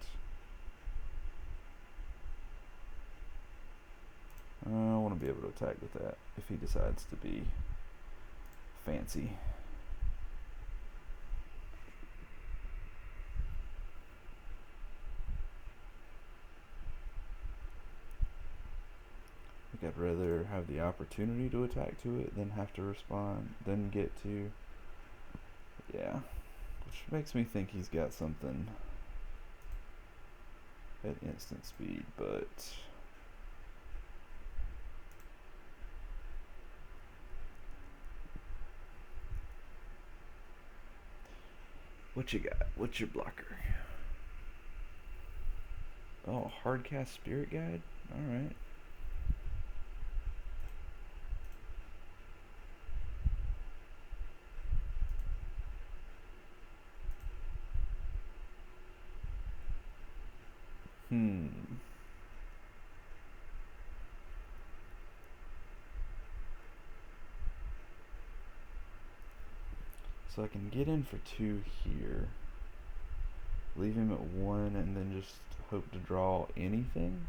S1: I want to be able to attack with that if he decides to be fancy. I think I'd rather have the opportunity to attack to it than have to respond, than get to. Yeah. Which makes me think he's got something at instant speed, but what you got? What's your blocker? Oh, Hardcast Spirit Guide? Alright. So I can get in for 2 here. Leave him at 1 and then just hope to draw anything?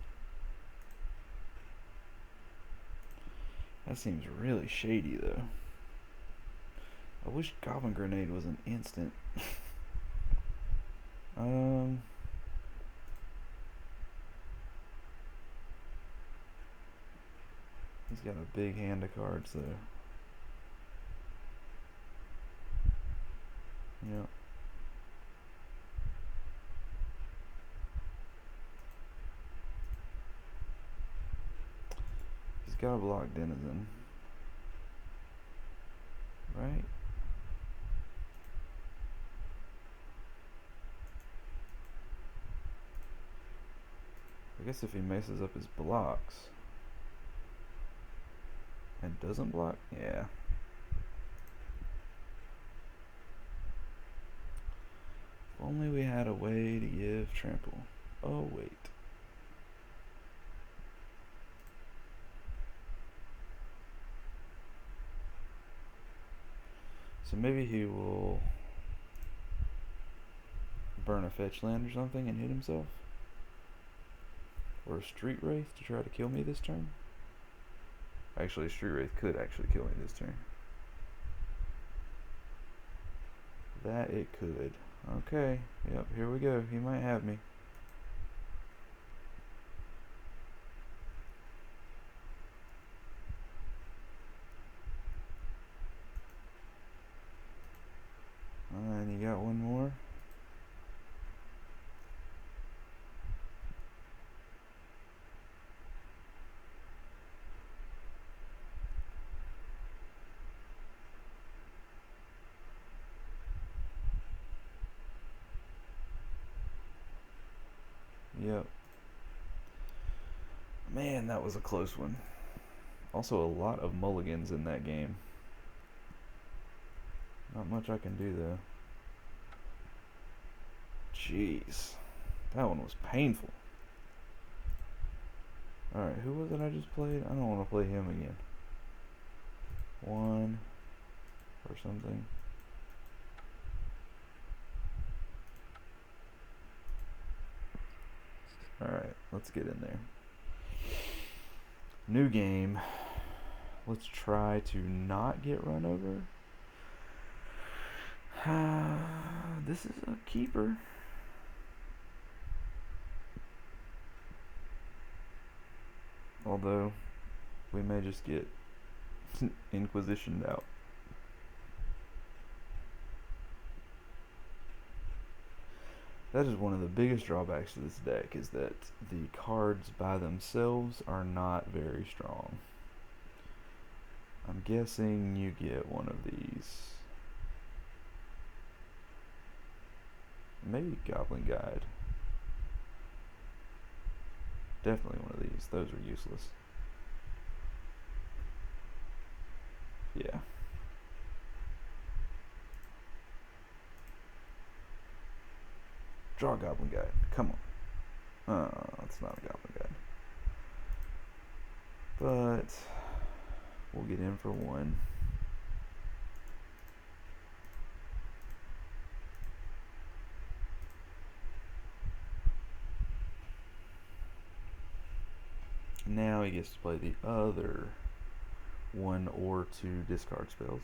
S1: That seems really shady though. I wish Goblin Grenade was an instant. He's got a big hand of cards though. Yep. He's got a block Denizen. Right? I guess if he messes up his blocks and doesn't block, yeah. If only we had a way to give trample. Oh wait. So maybe he will burn a fetch land or something and hit himself? Or a Street Wraith to try to kill me this turn? Actually, Street Wraith could actually kill me this turn. That it could. Okay, yep, here we go. He might have me. And you got one more? Yep. Man, that was a close one. Also, a lot of mulligans in that game. Not much I can do though. Jeez. That one was painful. Alright, who was it I just played? I don't want to play him again. 1 or something. Alright, let's get in there. New game. Let's try to not get run over. This is a keeper. Although, we may just get Inquisitioned out. That is one of the biggest drawbacks to this deck, is that the cards by themselves are not very strong. I'm guessing you get one of these. Maybe Goblin Guide. Definitely one of these. Those are useless. Yeah. Draw a Goblin Guide. Come on. It's not a Goblin Guide. But we'll get in for one. Now he gets to play the other 1 or 2 discard spells.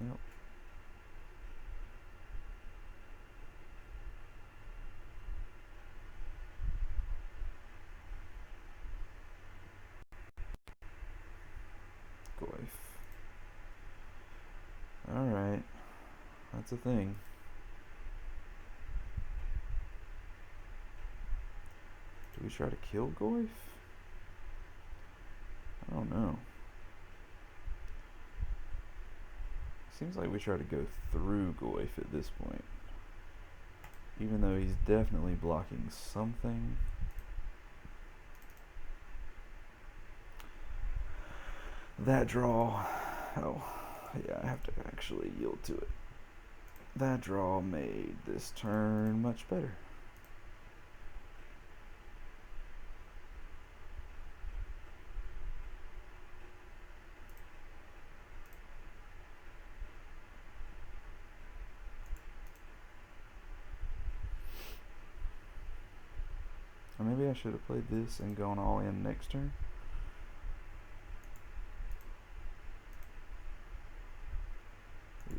S1: Yep. Goyf. Alright. That's a thing. Do we try to kill Goyf? I don't know. Seems like we try to go through Goyf at this point. Even though he's definitely blocking something. That draw... Oh, yeah, I have to actually yield to it. That draw made this turn much better. Or maybe I should have played this and gone all in next turn.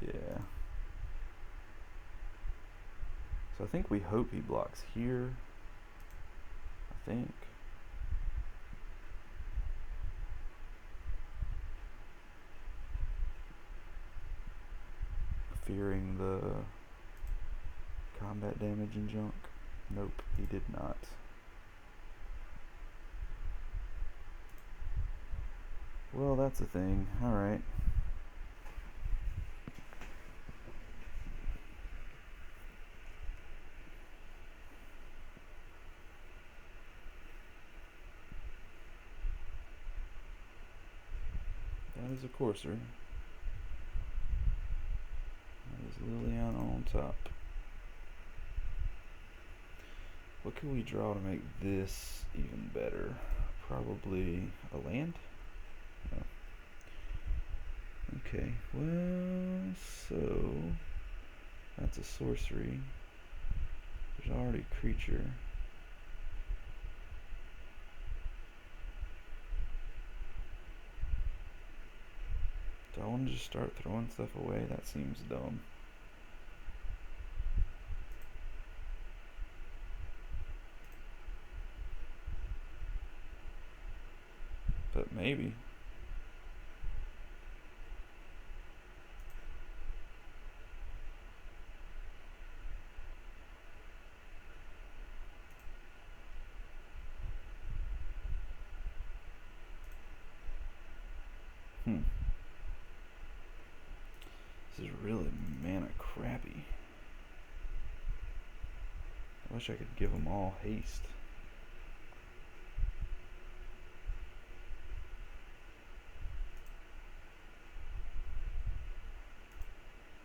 S1: Yeah. So I think we hope he blocks here. I think. Fearing the combat damage and junk. Nope, he did not. Well, that's a thing. Alright. That is a Courser. That is Liliana on top. What can we draw to make this even better? Probably a land? No. Okay, well, so that's a sorcery. There's already a creature. Do I want to just start throwing stuff away? That seems dumb. But maybe. This is really mana crappy. I wish I could give them all haste.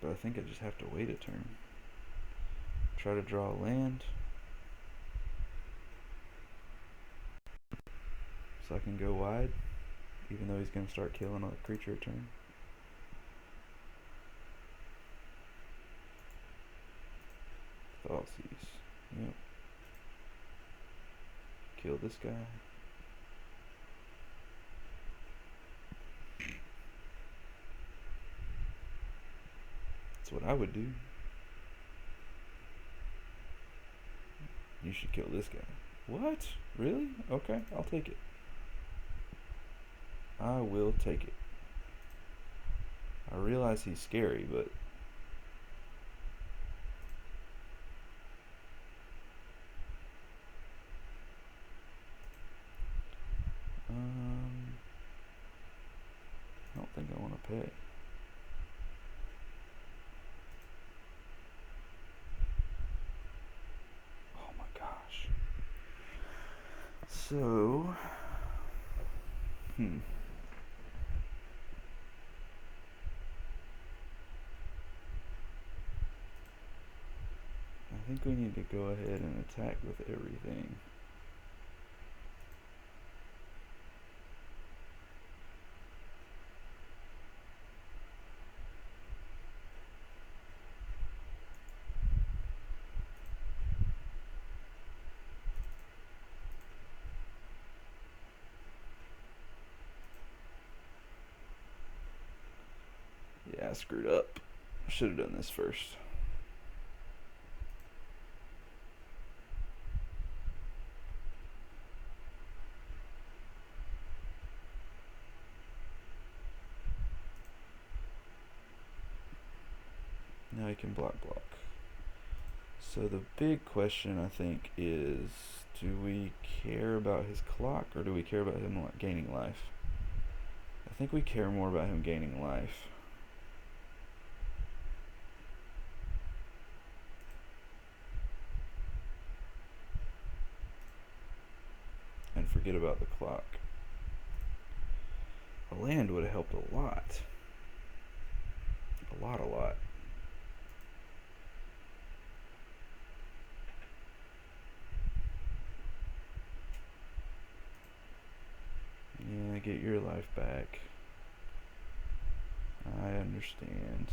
S1: But I think I just have to wait a turn. Try to draw a land. So I can go wide. Even though he's going to start killing a creature a turn. Thoughtseize. Yep. Kill this guy. That's what I would do. You should kill this guy. What? Really? Okay, I'll take it. I will take it. I realize he's scary, but Okay. Oh my gosh. So, I think we need to go ahead and attack with everything. Yeah, I screwed up. I should have done this first. Now he can block. So the big question, I think, is do we care about his clock or do we care about him gaining life? I think we care more about him gaining life. And forget about the clock. A land would have helped a lot. A lot. Yeah, get your life back. I understand.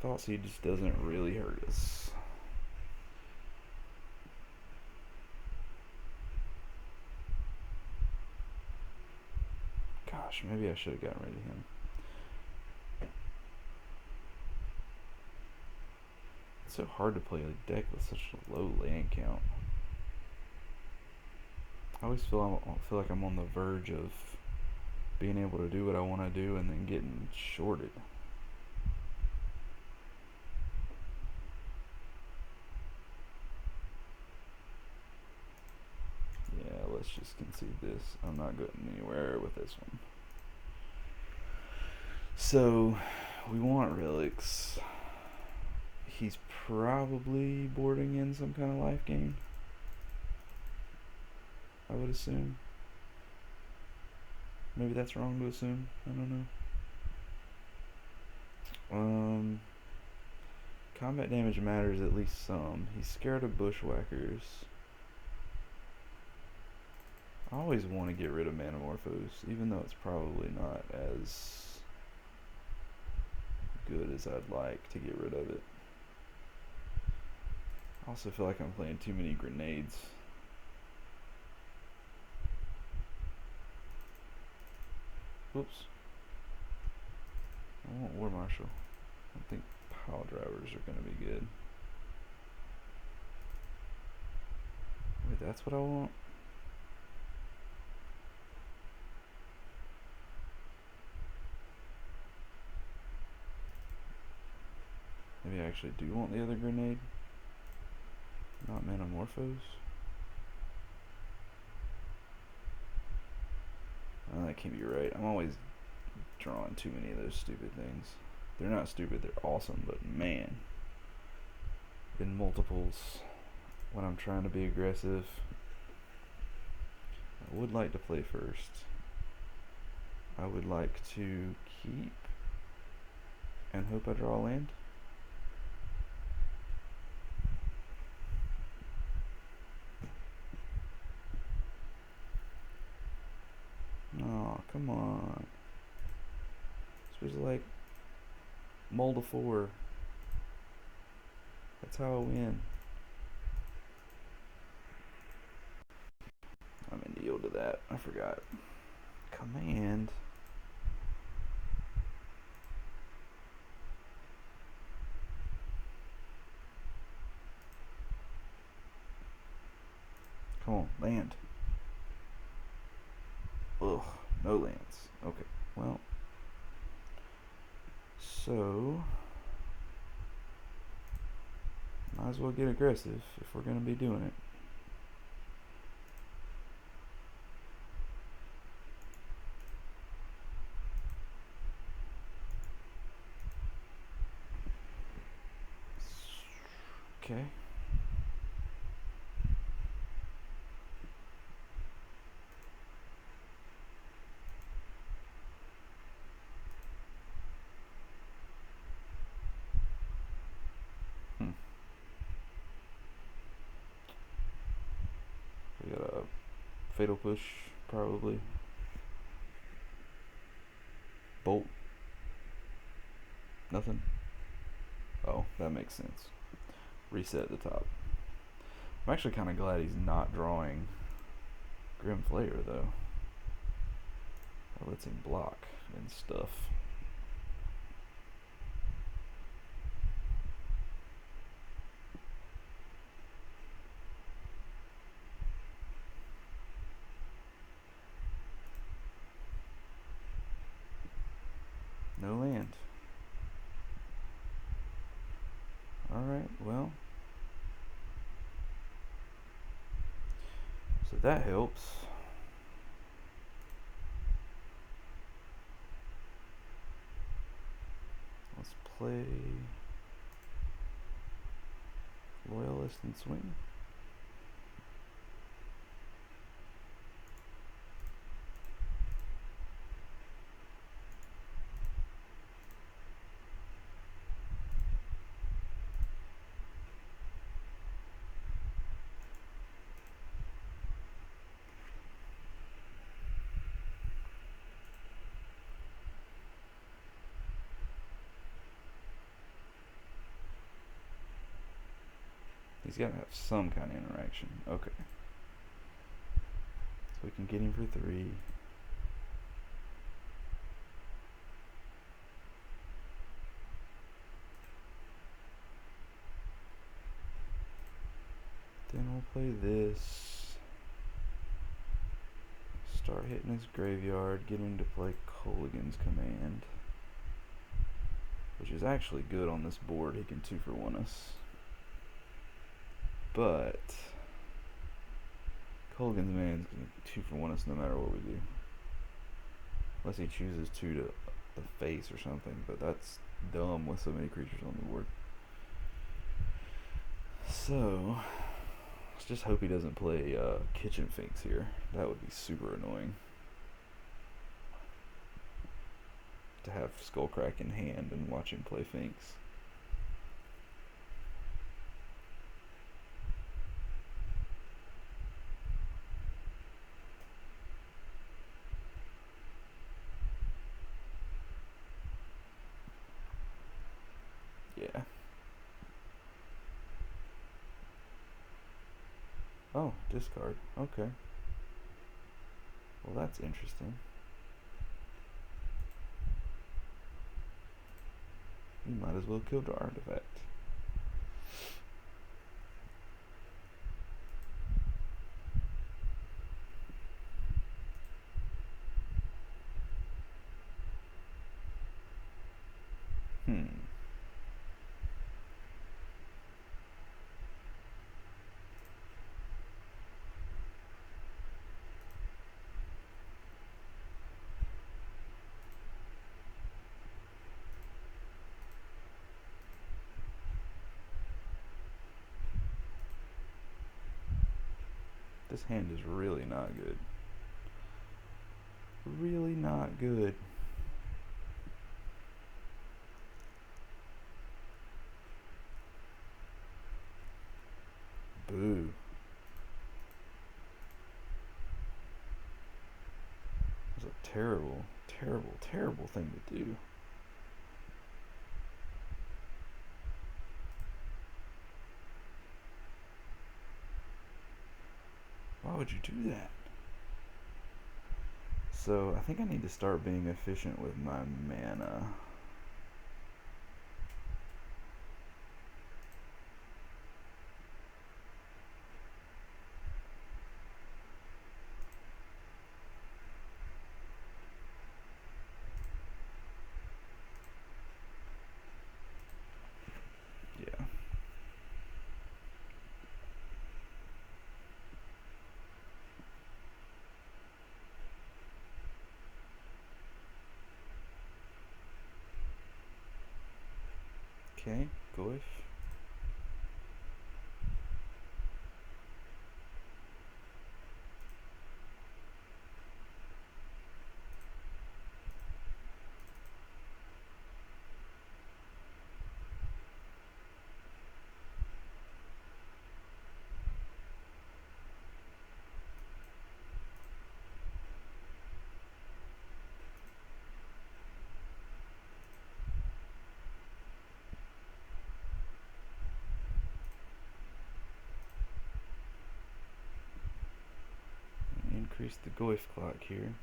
S1: Thoughtseize just doesn't really hurt us. Gosh, maybe I should have gotten rid of him. It's so hard to play a deck with such a low land count. I always feel like I'm on the verge of being able to do what I want to do and then getting shorted. Yeah, let's just concede this. I'm not going anywhere with this one. So, we want relics. He's probably boarding in some kind of life gain, I would assume. Maybe that's wrong to assume. I don't know. Combat damage matters at least some. He's scared of bushwhackers. I always want to get rid of Manamorphose, even though it's probably not as good as I'd like to get rid of it. I also feel like I'm playing too many grenades. Whoops. I want War Marshal. I think pile drivers are going to be good. Wait, that's what I want? Maybe I actually do want the other grenade. Not Manamorphose. Oh, that can't be right. I'm always drawing too many of those stupid things. They're not stupid, they're awesome, but man. In multiples, when I'm trying to be aggressive, I would like to play first. I would like to keep and hope I draw a land. Oh, come on. Supposed to like mold a 4. That's how I win. I'm gonna yield to that. I forgot. Command. Come on, land. Ugh, no lands. Okay, well. So, Might as well get aggressive if we're going to be doing it. Okay. We got a fatal push, probably. Bolt. Nothing. Oh, that makes sense. Reset the top. I'm actually kind of glad he's not drawing Grim Flayer, though. That lets him block and stuff. No land. Alright, well. So that helps. Let's play Loyalist and swing. He's got to have some kind of interaction. Okay. So we can get him for 3. Then we'll play this. Start hitting his graveyard, get him to play Kolaghan's Command. Which is actually good on this board. He can 2-for-1 us. But Kolaghan's Command is going to 2-for-1 us no matter what we do. Unless he chooses 2 to the face or something, but that's dumb with so many creatures on the board. So let's just hope he doesn't play Kitchen Finks here. That would be super annoying. To have Skullcrack in hand and watch him play Finks. Yeah. Oh, discard. Okay. Well, that's interesting. You might as well kill the artifact. This hand is really not good. Really not good. Boo. That's a terrible, terrible, terrible thing to do. Why would you do that? So I think I need to start being efficient with my mana. Yeah. Okay, Goif. Increase the Goif clock here.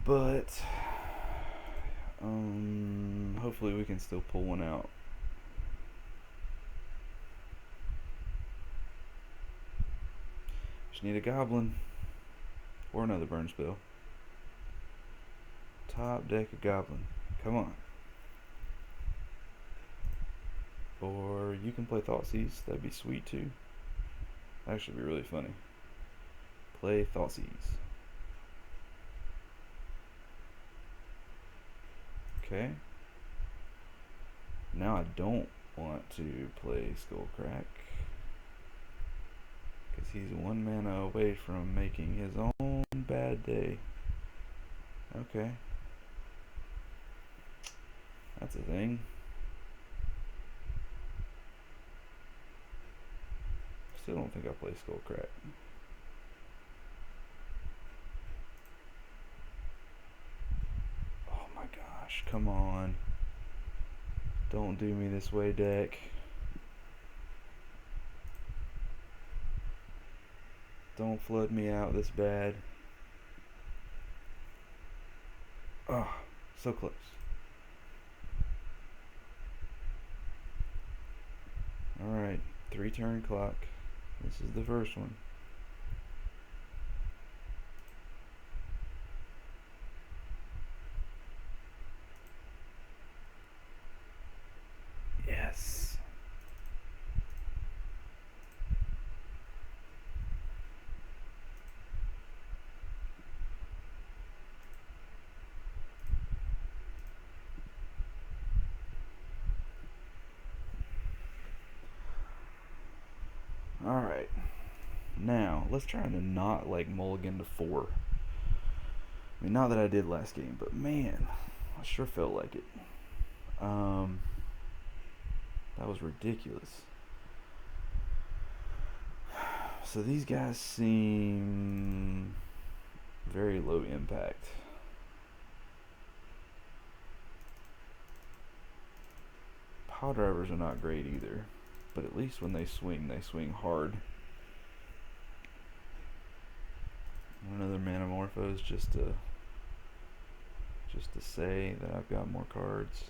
S1: But hopefully we can still pull one out. Just need a goblin or another burn spell. Top deck a goblin. Come on. Or you can play Thoughtseize. That'd be sweet too. That'd actually be really funny. Play Thoughtseize. Okay. Now I don't want to play Skullcrack, because he's 1 mana away from making his own bad day. Okay. That's a thing. Still don't think I play Skullcrack. Oh my gosh, come on. Don't do me this way, deck. Don't flood me out this bad. Oh, so close. Alright, 3-turn clock. This is the first one. Yes. Alright. Now, let's try to not like mulligan to 4. I mean, not that I did last game, but man, I sure felt like it. That was ridiculous. So these guys seem very low impact. Power drivers are not great either, but at least when they swing hard. Another Manamorphose just to say that I've got more cards.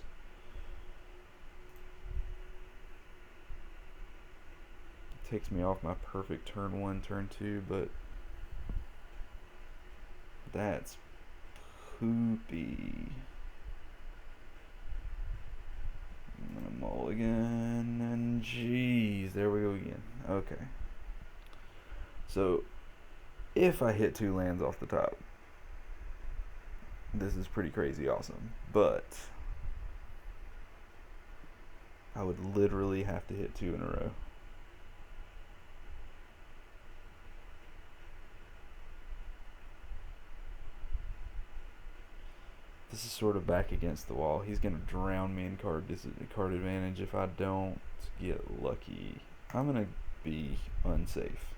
S1: It takes me off my perfect turn 1, turn 2, but that's poopy. I'm gonna mulligan, and jeez, there we go again. Okay. So, if I hit 2 lands off the top, this is pretty crazy awesome. But I would literally have to hit 2 in a row. This is sort of back against the wall. He's going to drown me in card advantage if I don't get lucky. I'm going to be unsafe.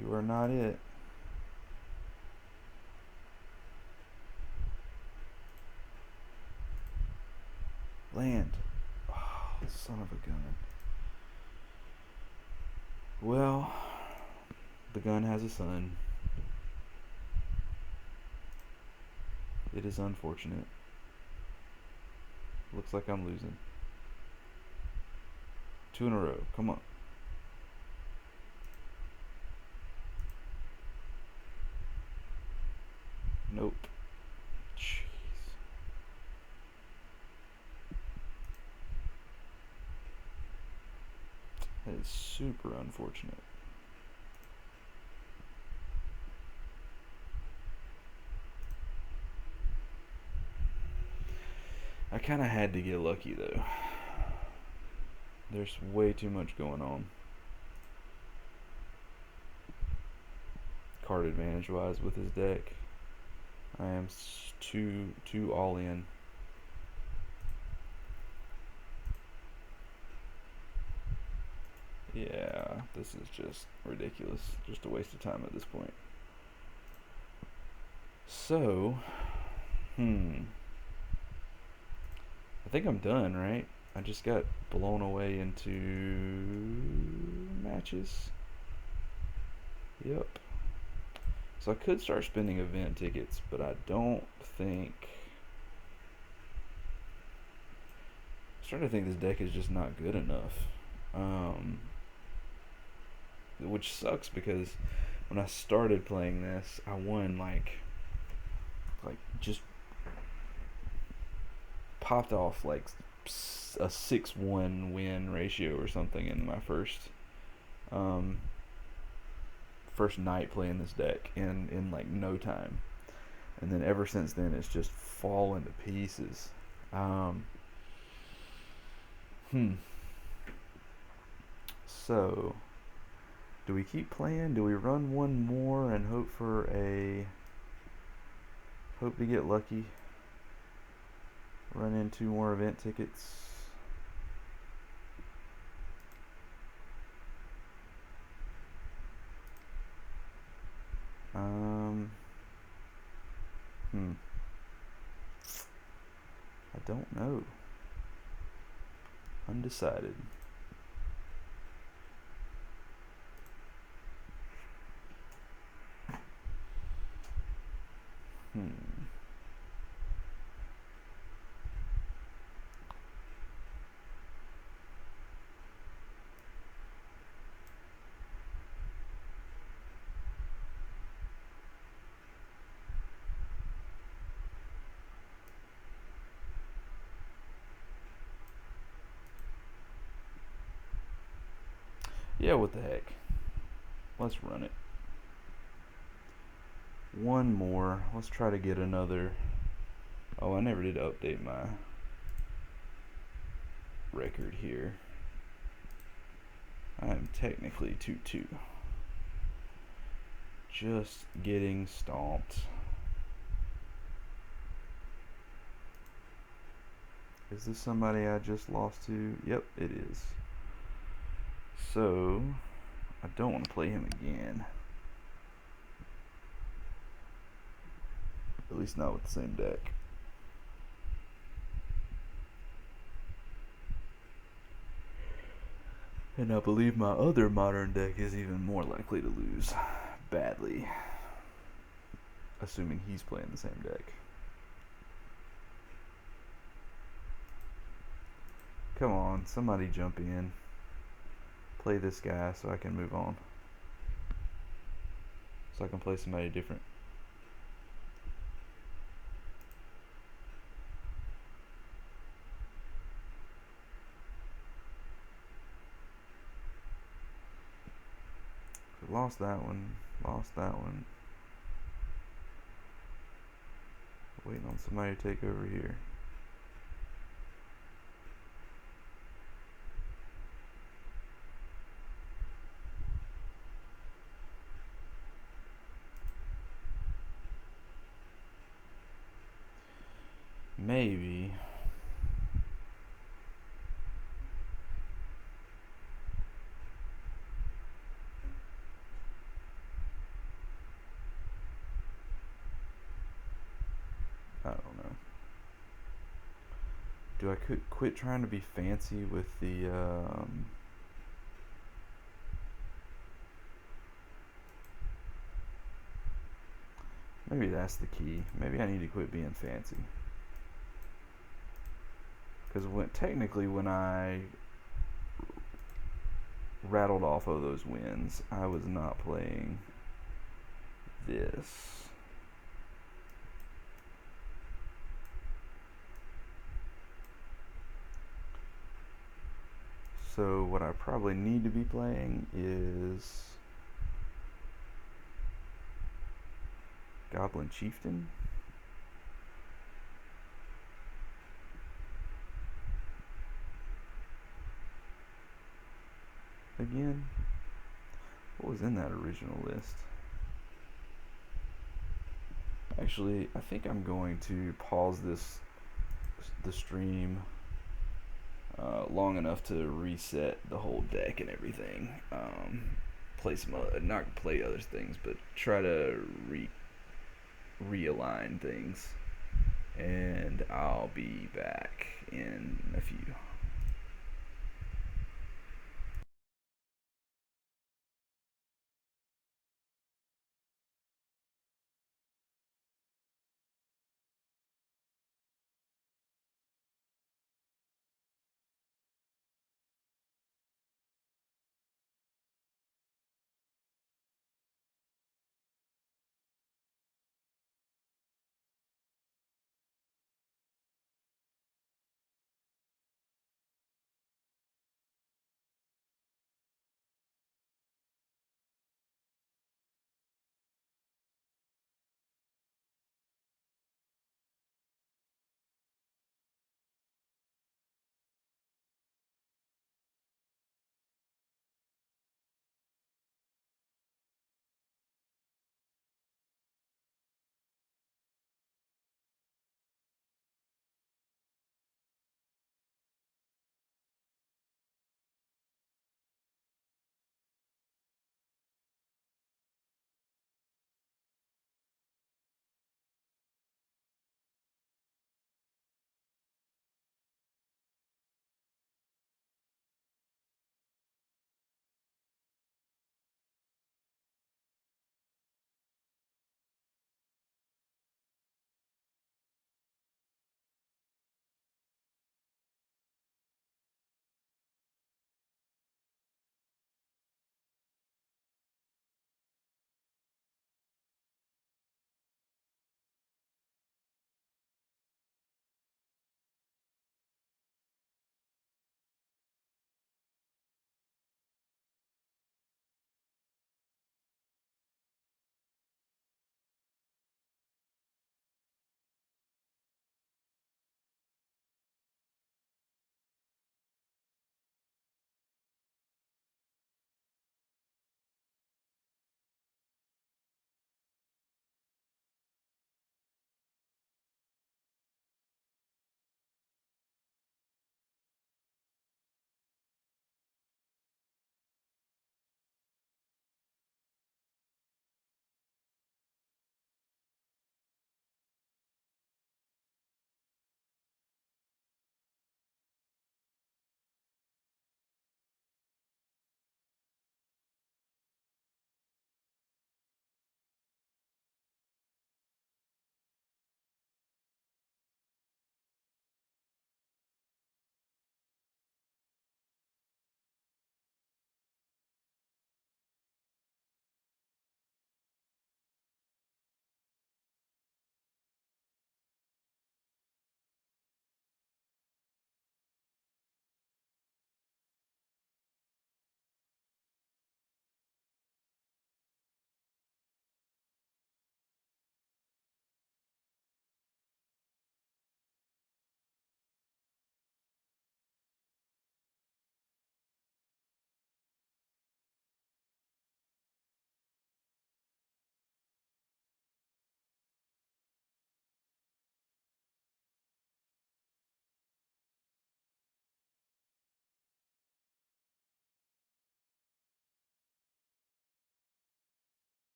S1: You are not it. Land. Oh, son of a gun. Well, the gun has a son. It is unfortunate. Looks like I'm losing. 2 in a row. Come on. Nope. Jeez. super unfortunate. I kind of had to get lucky though. There's way too much going on. Card advantage wise with his deck. I am too all in. Yeah, this is just ridiculous. Just a waste of time at this point. So, I think I'm done, right? I just got blown away into matches. Yep. So I could start spending event tickets, but I don't think. I'm starting to think this deck is just not good enough. Which sucks because when I started playing this, I won like just popped off like a 6-1 win ratio or something in my um, first night playing this deck in like no time, and then ever since then it's just fallen to pieces. Um, hmm. So, do we keep playing? Do we run one more and hope to get lucky? Run in 2 more event tickets. Um, I don't know. Undecided. Yeah, what the heck. Let's run it. One more. Let's try to get another. Oh, I never did update my record here. I am technically 2-2. Just getting stomped. Is this somebody I just lost to? Yep, it is. So, I don't want to play him again. At least not with the same deck. And I believe my other modern deck is even more likely to lose badly. Assuming he's playing the same deck. Come on, somebody jump in. Play this guy so I can move on. So I can play somebody different. Lost that one. Lost that one. Waiting on somebody to take over here. Maybe. I don't know. Do I quit trying to be fancy with the maybe that's the key. Maybe I need to quit being fancy. Because when I rattled off of those wins, I was not playing this. So what I probably need to be playing is Goblin Chieftain. Again. What was in that original list? Actually, I think I'm going to pause the stream long enough to reset the whole deck and everything. Play some not play other things, but try to realign things. And I'll be back in a few.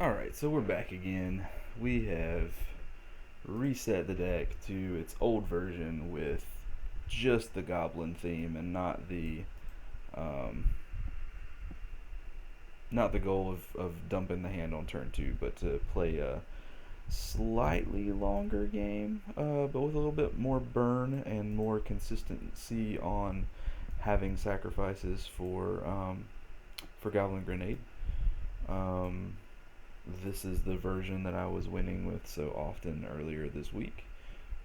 S1: Alright, so we're back again. We have reset the deck to its old version with just the goblin theme and um, not the goal of dumping the hand on turn two, but to play a slightly longer game, but with a little bit more burn and more consistency on having sacrifices for Goblin Grenade. Um, this is the version that I was winning with so often earlier this week.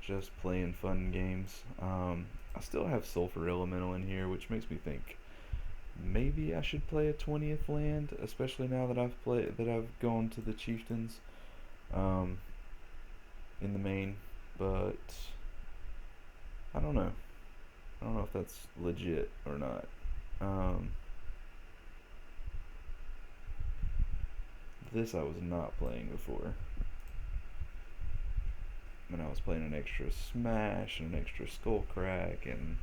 S1: Just playing fun games. I still have Sulfur Elemental in here, which makes me think maybe I should play a 20th land, especially now that I've gone to the Chieftains um, in the main. But I don't know. I don't know if that's legit or not. Um, this I was not playing before. And I was playing an extra Smash and an extra Skullcrack, and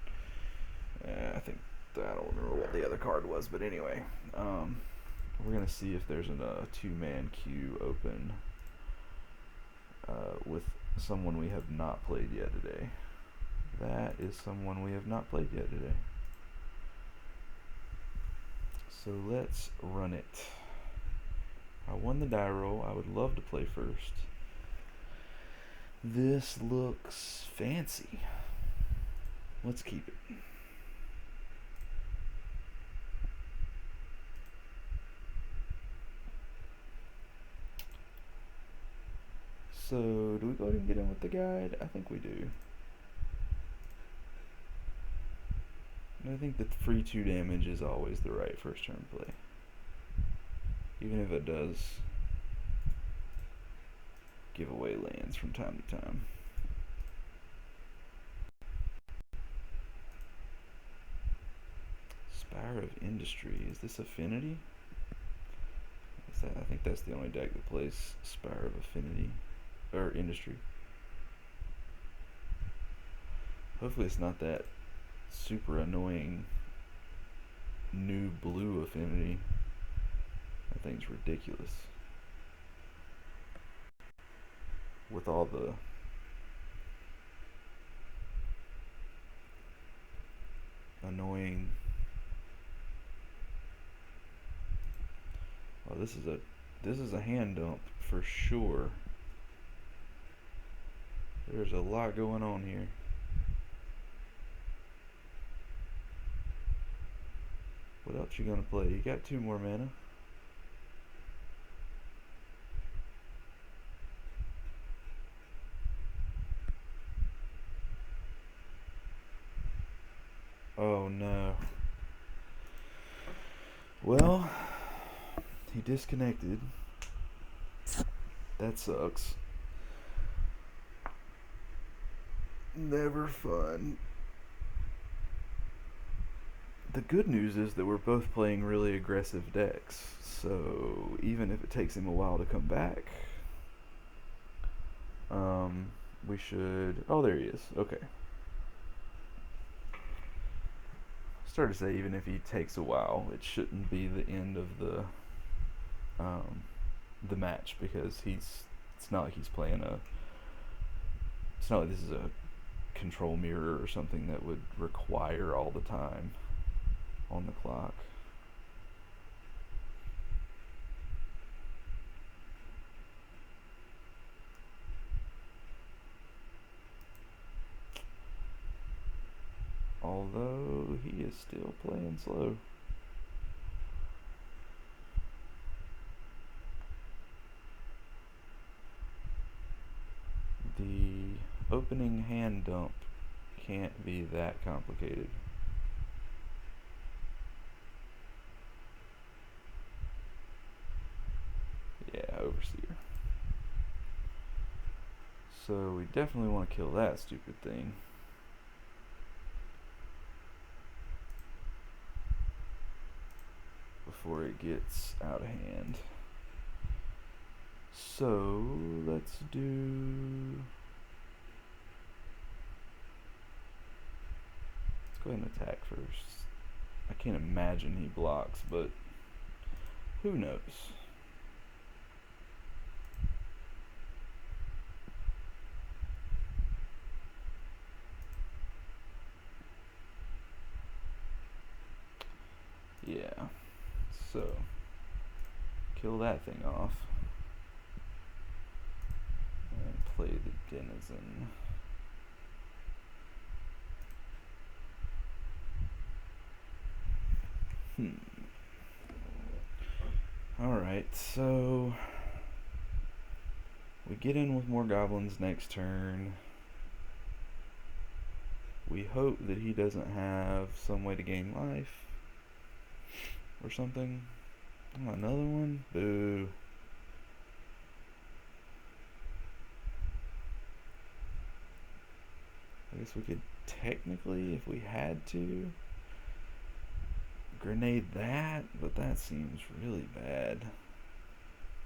S1: I think I don't remember what the other card was, but anyway, we're gonna see if there's a two-man queue open with someone we have not played yet today. That is someone we have not played yet today. So let's run it. I won the die roll. I would love to play first. This looks fancy. Let's keep it. So, do we go ahead and get in with the guide? I think we do. And I think that free 2 damage is always the right first turn play. Even if it does give away lands from time to time. Spire of Industry. Is this Affinity? I think that's the only deck that plays Spire of Affinity. Or Industry. Hopefully it's not that super annoying new blue Affinity. That thing's ridiculous. With all the annoying. Oh, this is a hand dump for sure. There's a lot going on here. What else you gonna play? You got 2 more mana. Oh no. Well, he disconnected. That sucks. Never fun. The good news is that we're both playing really aggressive decks, so even if it takes him a while to come back, we should. Oh, there he is. Okay. Started to say even if he takes a while, it shouldn't be the end of the match because It's not like he's playing a. It's not like this is a control mirror or something that would require all the time on the clock. Although he is still playing slow. The opening hand dump can't be that complicated. Yeah, Overseer. So we definitely want to kill that stupid thing. Before it gets out of hand. So let's do. Let's go ahead and attack first. I can't imagine he blocks, but who knows? So, kill that thing off. And play the Denizen. Alright, so we get in with more goblins next turn. We hope that he doesn't have some way to gain life or something. Oh, another one? Boo. I guess we could technically, if we had to, grenade that, but that seems really bad.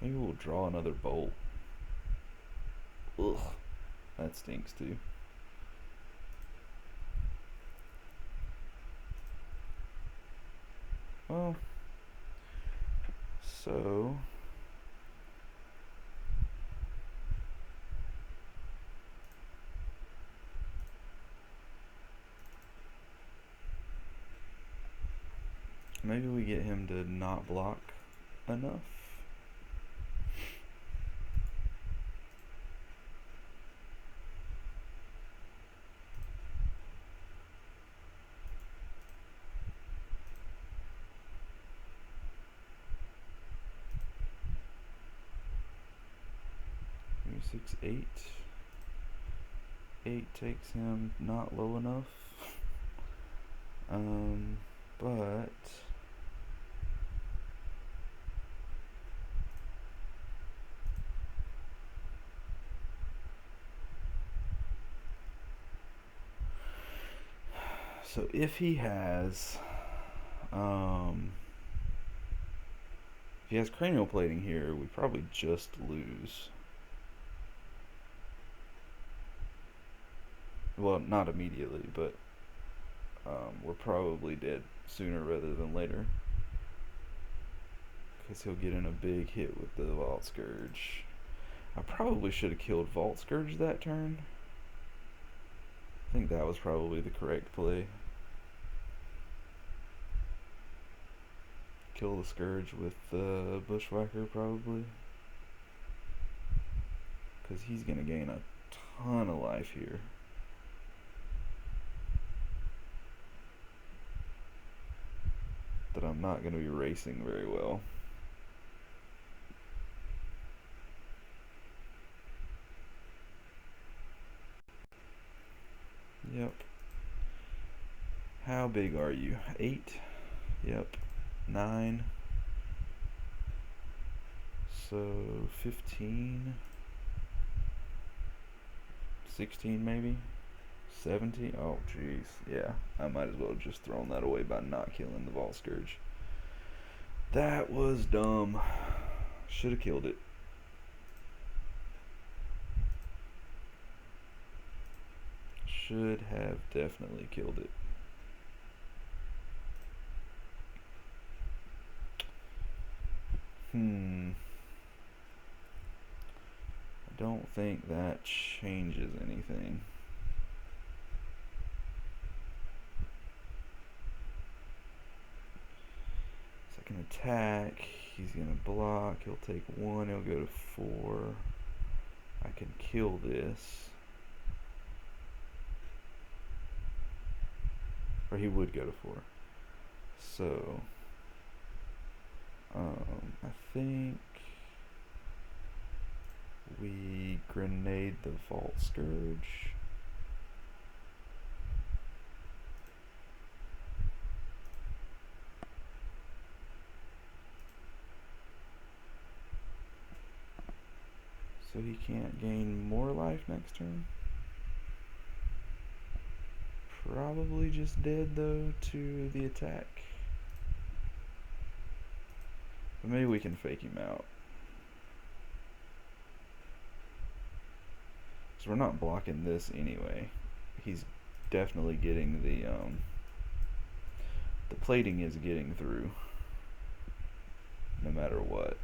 S1: Maybe we'll draw another bolt. Ugh, that stinks too. Well, so maybe we get him to not block enough. Maybe 6, 8. 8 takes him not low enough. But so if he has cranial plating here, we probably just lose. Well, not immediately, but we're probably dead sooner rather than later. Because he'll get in a big hit with the Vault Scourge. I probably should have killed Vault Scourge that turn. I think that was probably the correct play. Kill the Scourge with the Bushwhacker probably. Because he's going to gain a ton of life here. That I'm not going to be racing very well. Yep. How big are you? 8? Yep. 9. So 15. 16 maybe? 17? Oh jeez. Yeah, I might as well have just thrown that away by not killing the Vault Scourge. That was dumb. Should have killed it. Should have definitely killed it. I don't think that changes anything. Second attack, he's gonna block, he'll take 1, he'll go to 4. I can kill this. Or he would go to 4. So, I think we grenade the Vault Scourge. So he can't gain more life next turn. Probably just dead though to the attack. But maybe we can fake him out. So we're not blocking this anyway. He's definitely getting the plating is getting through no matter what.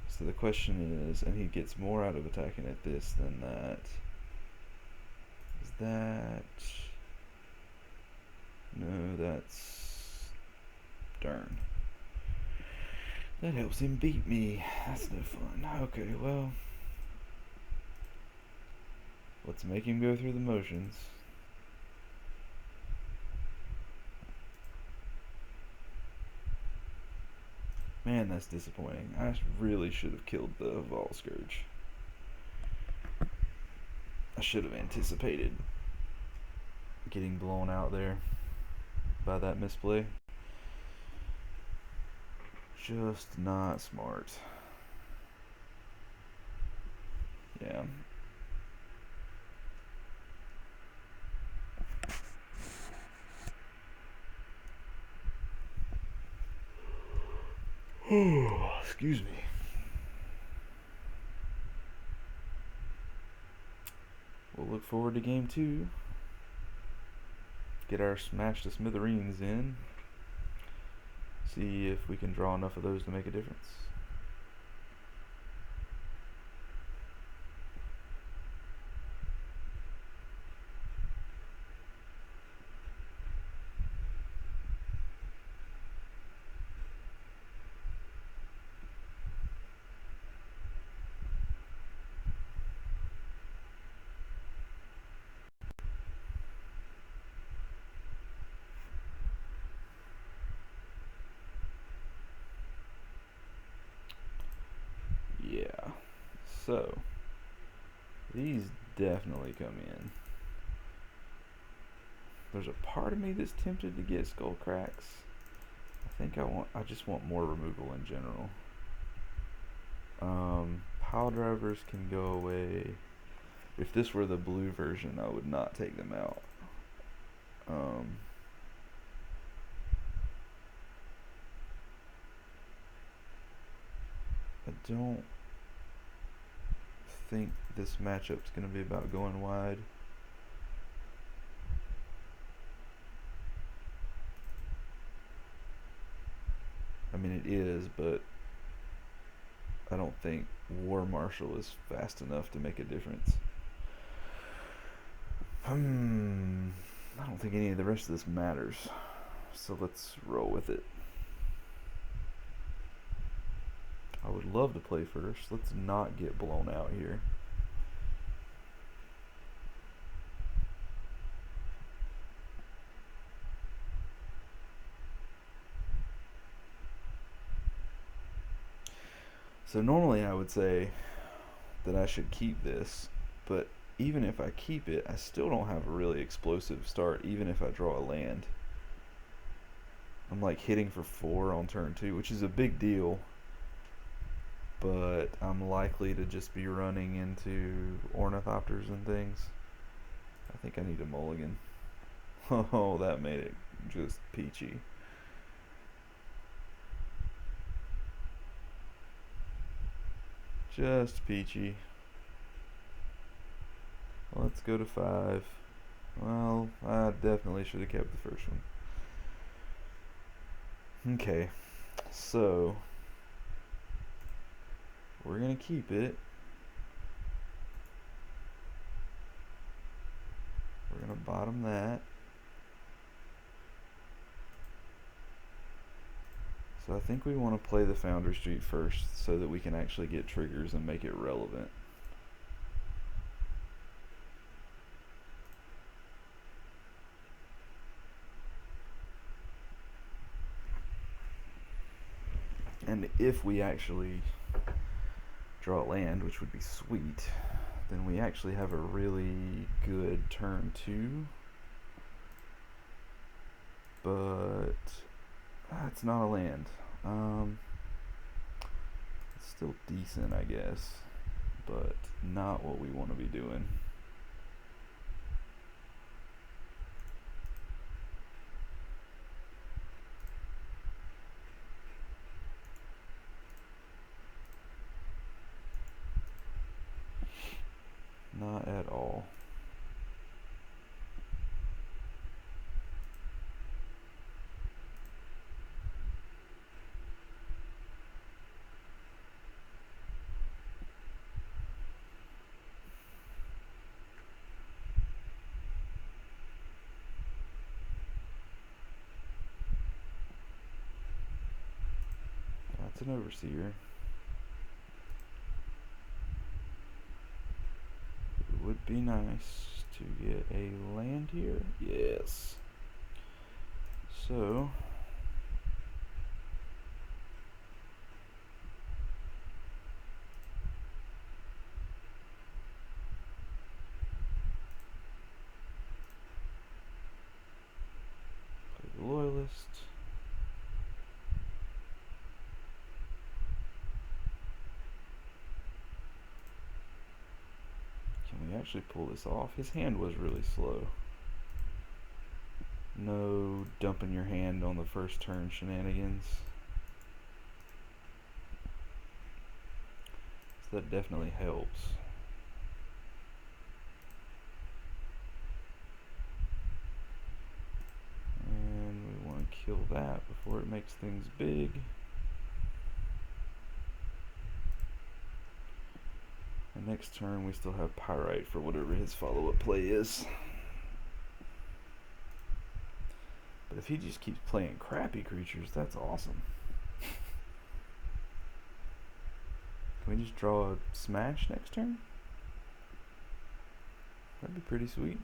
S1: So the question is, and he gets more out of attacking at this than that. that. No, that's... Darn. That helps him beat me. That's no fun. Okay, well... Let's make him go through the motions. Man, that's disappointing. I really should have killed the Volscourge. I should have anticipated getting blown out there by that misplay. Just not smart. Yeah. Excuse me. We'll look forward to game 2. Get our smash to smithereens in. See if we can draw enough of those to make a difference. Yeah. So, these definitely come in. There's a part of me that's tempted to get Skull Cracks. I just want more removal in general. Pile drivers can go away. If this were the blue version, I would not take them out. I don't think this matchup's going to be about going wide. I mean, it is, but I don't think War Marshal is fast enough to make a difference. I don't think any of the rest of this matters. So let's roll with it. I would love to play first. Let's not get blown out here. So normally I would say that I should keep this, but even if I keep it, I still don't have a really explosive start, even if I draw a land. I'm like hitting for 4 on turn 2, which is a big deal, but I'm likely to just be running into Ornithopters and things. I think I need a mulligan. Oh, that made it just peachy. Just peachy. Let's go to 5. Well, I definitely should have kept the first one. Okay, so we're gonna keep it. We're gonna bottom that. So I think we want to play the Founder Street first so that we can actually get triggers and make it relevant. And if we actually draw land, which would be sweet, then we actually have a really good turn 2. But it's not a land. It's still decent, I guess, but not what we want to be doing. Not at all. It's an overseer. It would be nice to get a land here. Yes. So play the loyalist. Can we actually pull this off? His hand was really slow. No dumping your hand on the first turn shenanigans. So that definitely helps. And we want to kill that before it makes things big. And next turn we still have Pyrite for whatever his follow-up play is. But if he just keeps playing crappy creatures, that's awesome. Can we just draw a smash next turn? That'd be pretty sweet.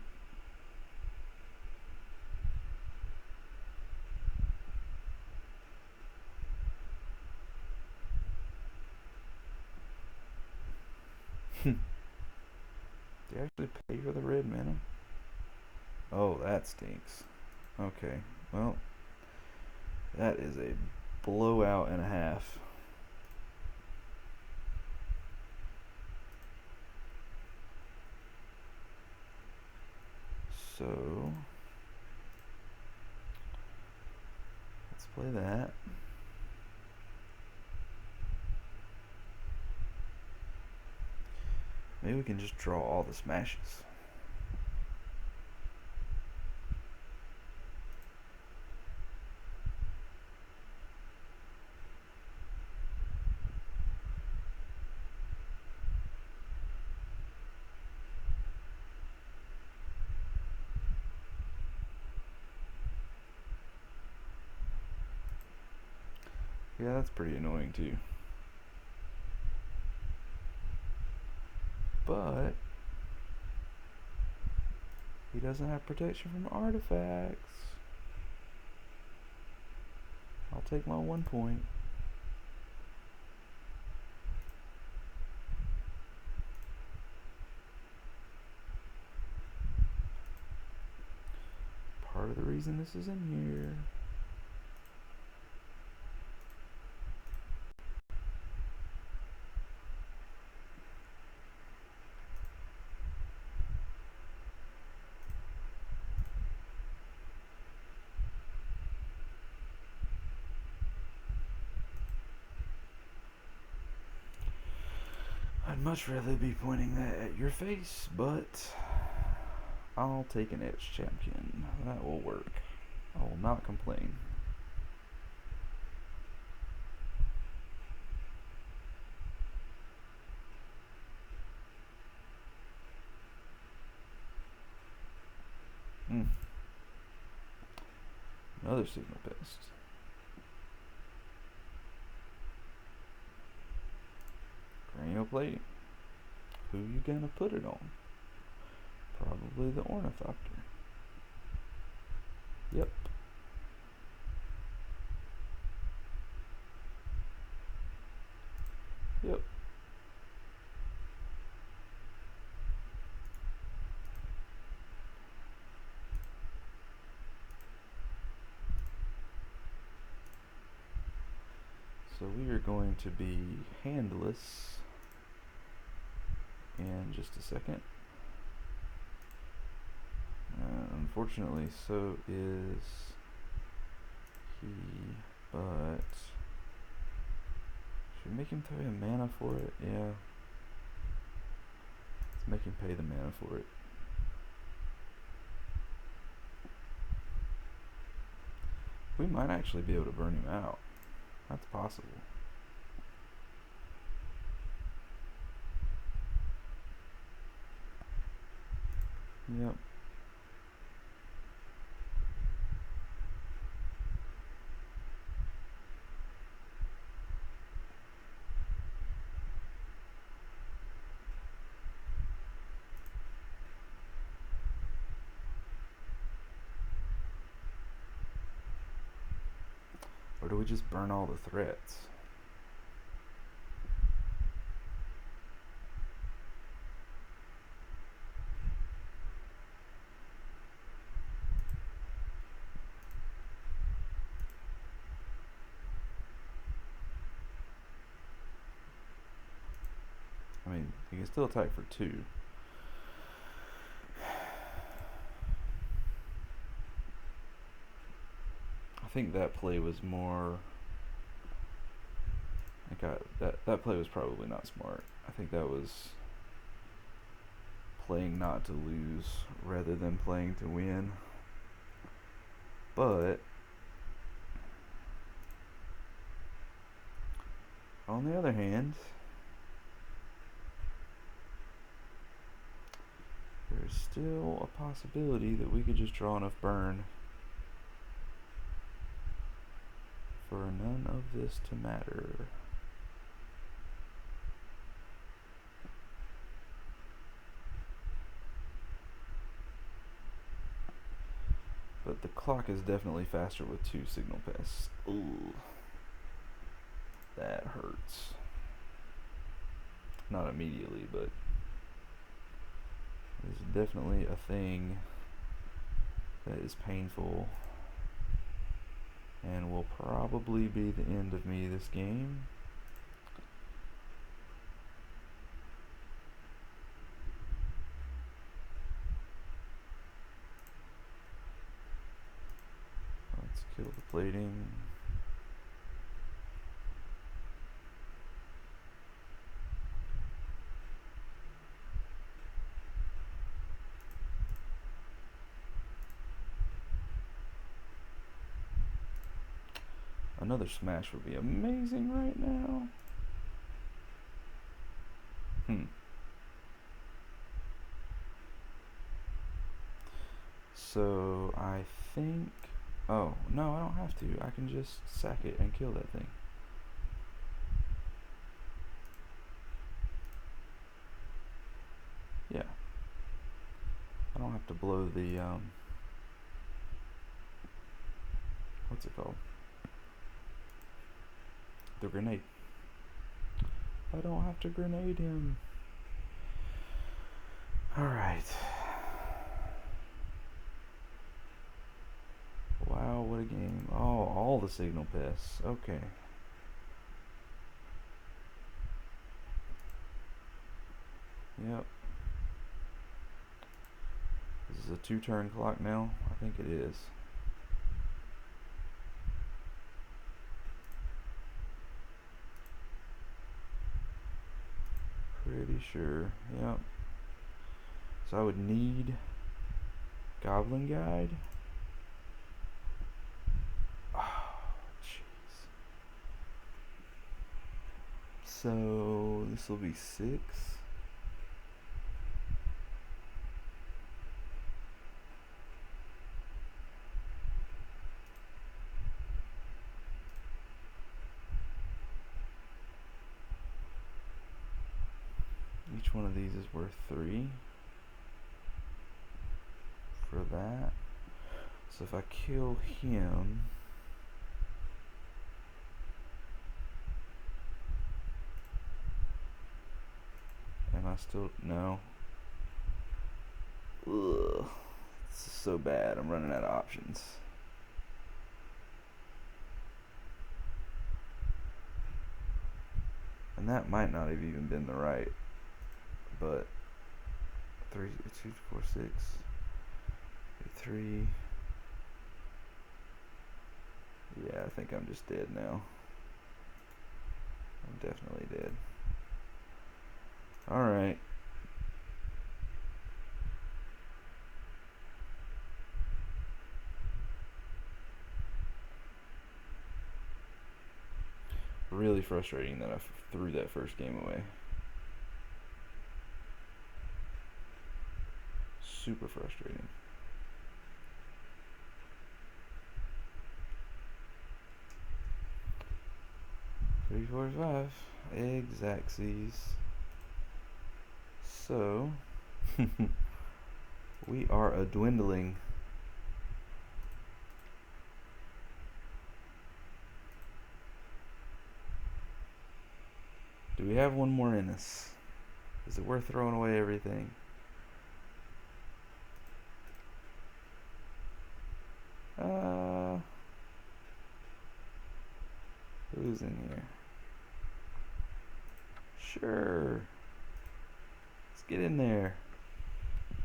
S1: Do you actually pay for the red mana? Oh, that stinks. Okay, well, that is a blowout and a half. So let's play that. Maybe we can just draw all the smashes. Yeah, that's pretty annoying too. But he doesn't have protection from artifacts. I'll take my 1 point. Part of the reason this is in here. I'd much rather be pointing that at your face, but I'll take an Etched Champion. That will work. I will not complain. Another Signal Pest. Cranial Plate. Who you gonna put it on? Probably the Ornithopter. Yep. Yep. So we are going to be handless in just a second. Unfortunately, so is he, but should we make him pay a mana for it? Yeah. Let's make him pay the mana for it. We might actually be able to burn him out. That's possible. Yep. Or do we just burn all the threats? I mean, he can still attack for 2. I think that play was more... that play was probably not smart. I think that was playing not to lose rather than playing to win. But on the other hand, there's still a possibility that we could just draw enough burn for none of this to matter. But the clock is definitely faster with 2 signal pests. Ooh. That hurts. Not immediately, but it's definitely a thing that is painful and will probably be the end of me this game. Let's kill the plating. Another smash would be amazing right now. So I think... Oh, no, I don't have to. I can just sack it and kill that thing. Yeah. I don't have to blow the, what's it called? The grenade. I don't have to grenade him. Alright. Wow, what a game. Oh, all the signal pests. Okay. Yep. This is a 2-turn clock now? I think it is. Pretty sure. Yep. So I would need Goblin Guide. Oh, jeez. So this will be 6. Each one of these is worth 3 for that. So if I kill him, am I still... No. Ugh. This is so bad. I'm running out of options. And that might not have even been the right. But 3, 2, 4, 6, 3. Yeah, I think I'm just dead now. I'm definitely dead. Alright. Really frustrating that I threw that first game away. Super frustrating. Three, 4, 5. Exactsies. So we are a dwindling. we have one more in us? Is it worth throwing away everything? Who's in here? Sure. Let's get in there.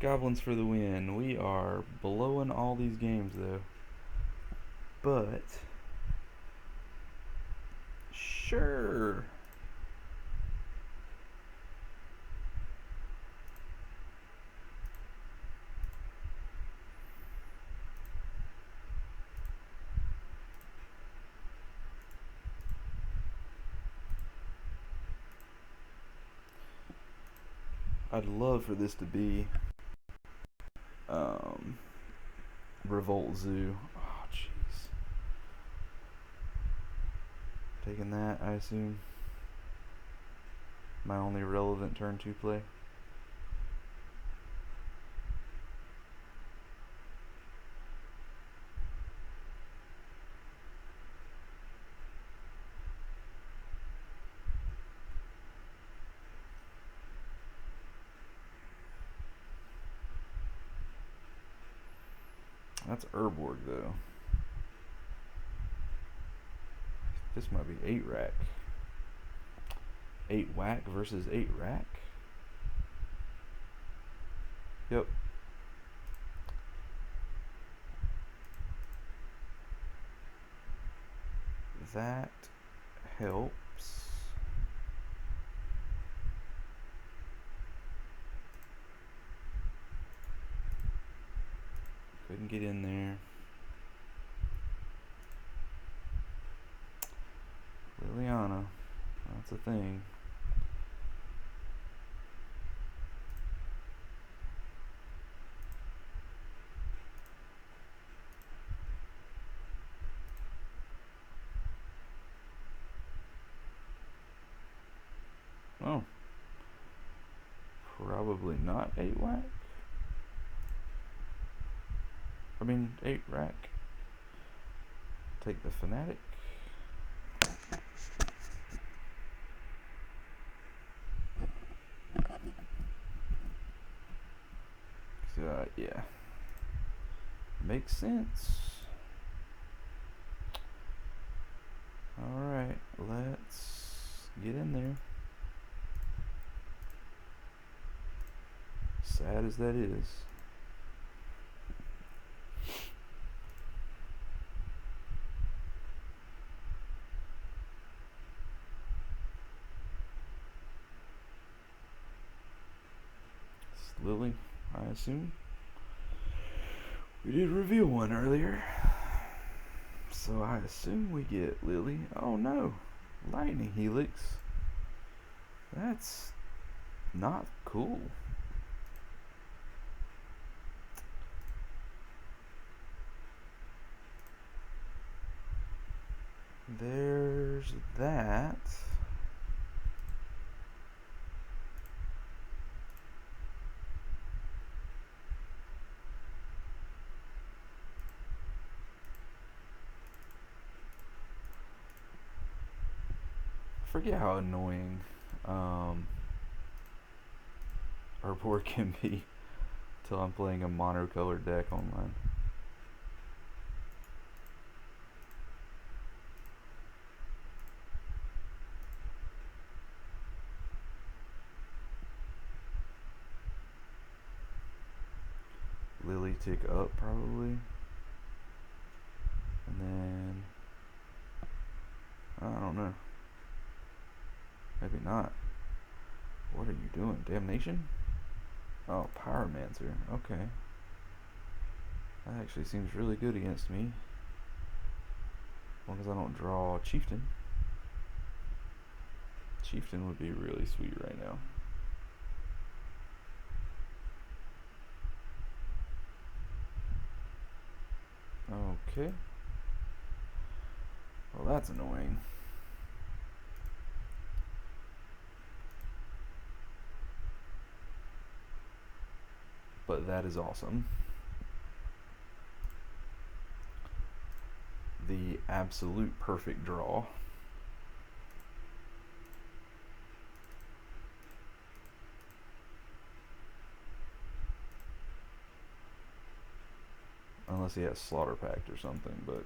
S1: Goblins for the win. We are blowing all these games though. But sure. I'd love for this to be Revolt Zoo. Oh, jeez. Taking that, I assume. My only relevant turn 2 play. That's Urborg though. This might be 8 rack. 8 whack versus 8 rack. Yep. That helps. Couldn't get in there. Liliana. That's a thing. Oh. Probably not 8 whack. I mean, 8 rack. Take the Fanatic. Yeah. Makes sense. Alright, let's get in there. Sad as that is. It's Lily, I assume. We did reveal one earlier. So I assume we get Lily. Oh no. Lightning Helix. That's not cool. There's that. I forget how annoying Urborg can be till I'm playing a monocolored deck online. Lily tick up probably. And then I don't know. Maybe not. What are you doing? Damnation? Oh, Pyromancer. Okay. That actually seems really good against me. As long as I don't draw Chieftain. Chieftain would be really sweet right now. Okay. Well, that's annoying. But that is awesome. The absolute perfect draw. Unless he has Slaughter Pact or something, but...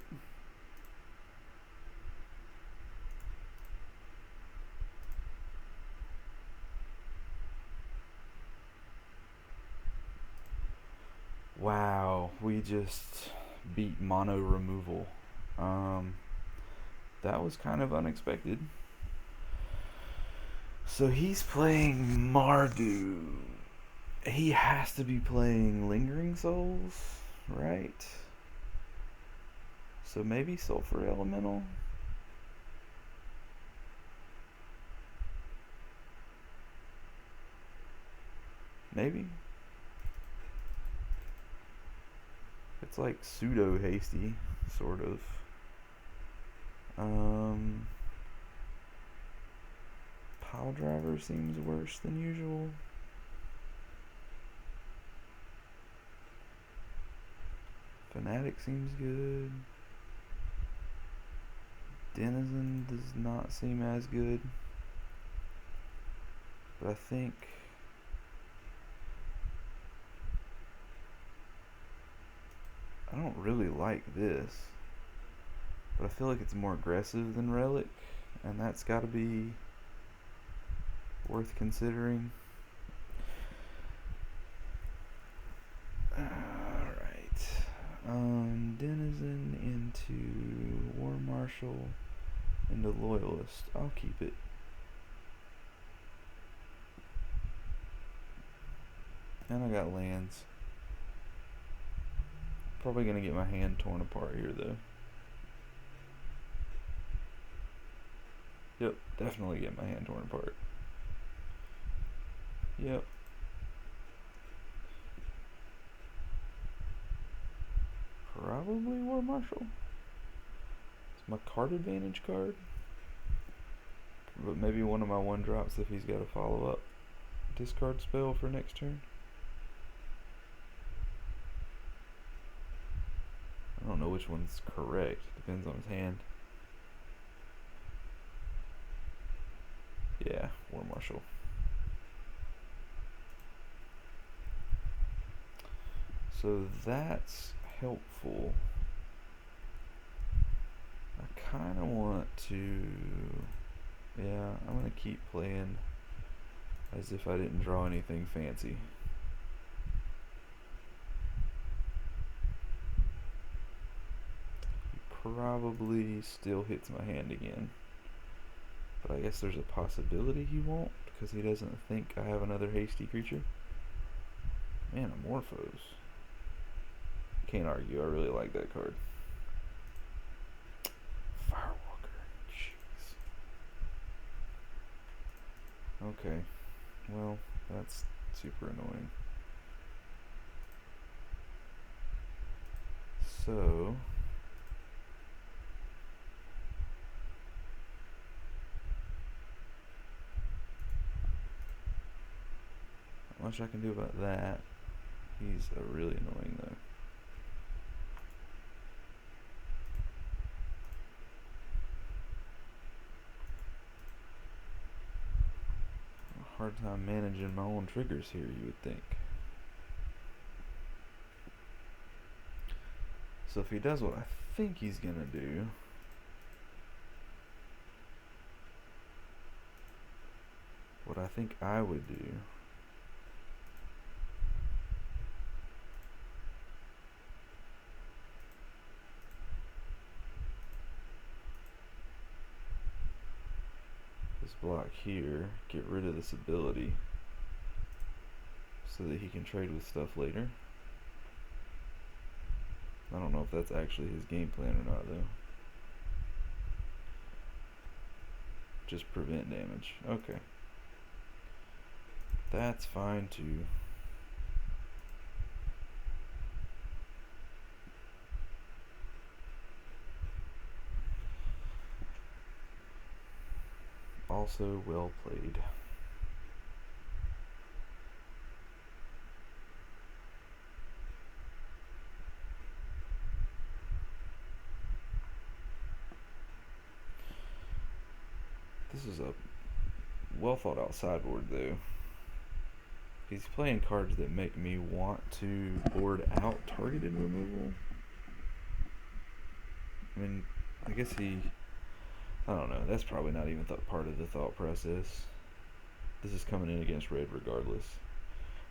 S1: Wow, we just beat mono removal. That was kind of unexpected. So he's playing Mardu. He has to be playing Lingering Souls, right? So maybe Sulfur Elemental? Maybe? It's like pseudo hasty, sort of. Pile Driver seems worse than usual. Fanatic seems good. Denizen does not seem as good. But I think... I don't really like this. But I feel like it's more aggressive than Relic. And that's gotta be worth considering. Alright. Denizen into War Marshal into Loyalist. I'll keep it. And I got lands. Probably gonna get my hand torn apart here though. Yep, definitely get my hand torn apart. Yep. Probably War Marshal. It's my card advantage card. But maybe one of my one drops if he's got a follow up discard spell for next turn. I don't know which one's correct. Depends on his hand. Yeah, War Marshal. So that's helpful. I kind of want to... Yeah, I'm going to keep playing as if I didn't draw anything fancy. He probably still hits my hand again. But I guess there's a possibility he won't, because he doesn't think I have another hasty creature. Man, Amorphos. Can't argue, I really like that card. Firewalker, jeez. Okay, well, that's super annoying. So... not much I can do about that. He's really annoying though. A hard time managing my own triggers here, you would think. So if he does what I think he's gonna do, what I think I would do, this block here, get rid of this ability so that he can trade with stuff later. I don't know if that's actually his game plan or not though. Just prevent damage. Okay. That's fine too. Also well played. This is a well thought out sideboard though. He's playing cards that make me want to board out targeted removal. I mean, I guess he. I don't know. That's probably not even part of the thought process. This is coming in against red regardless.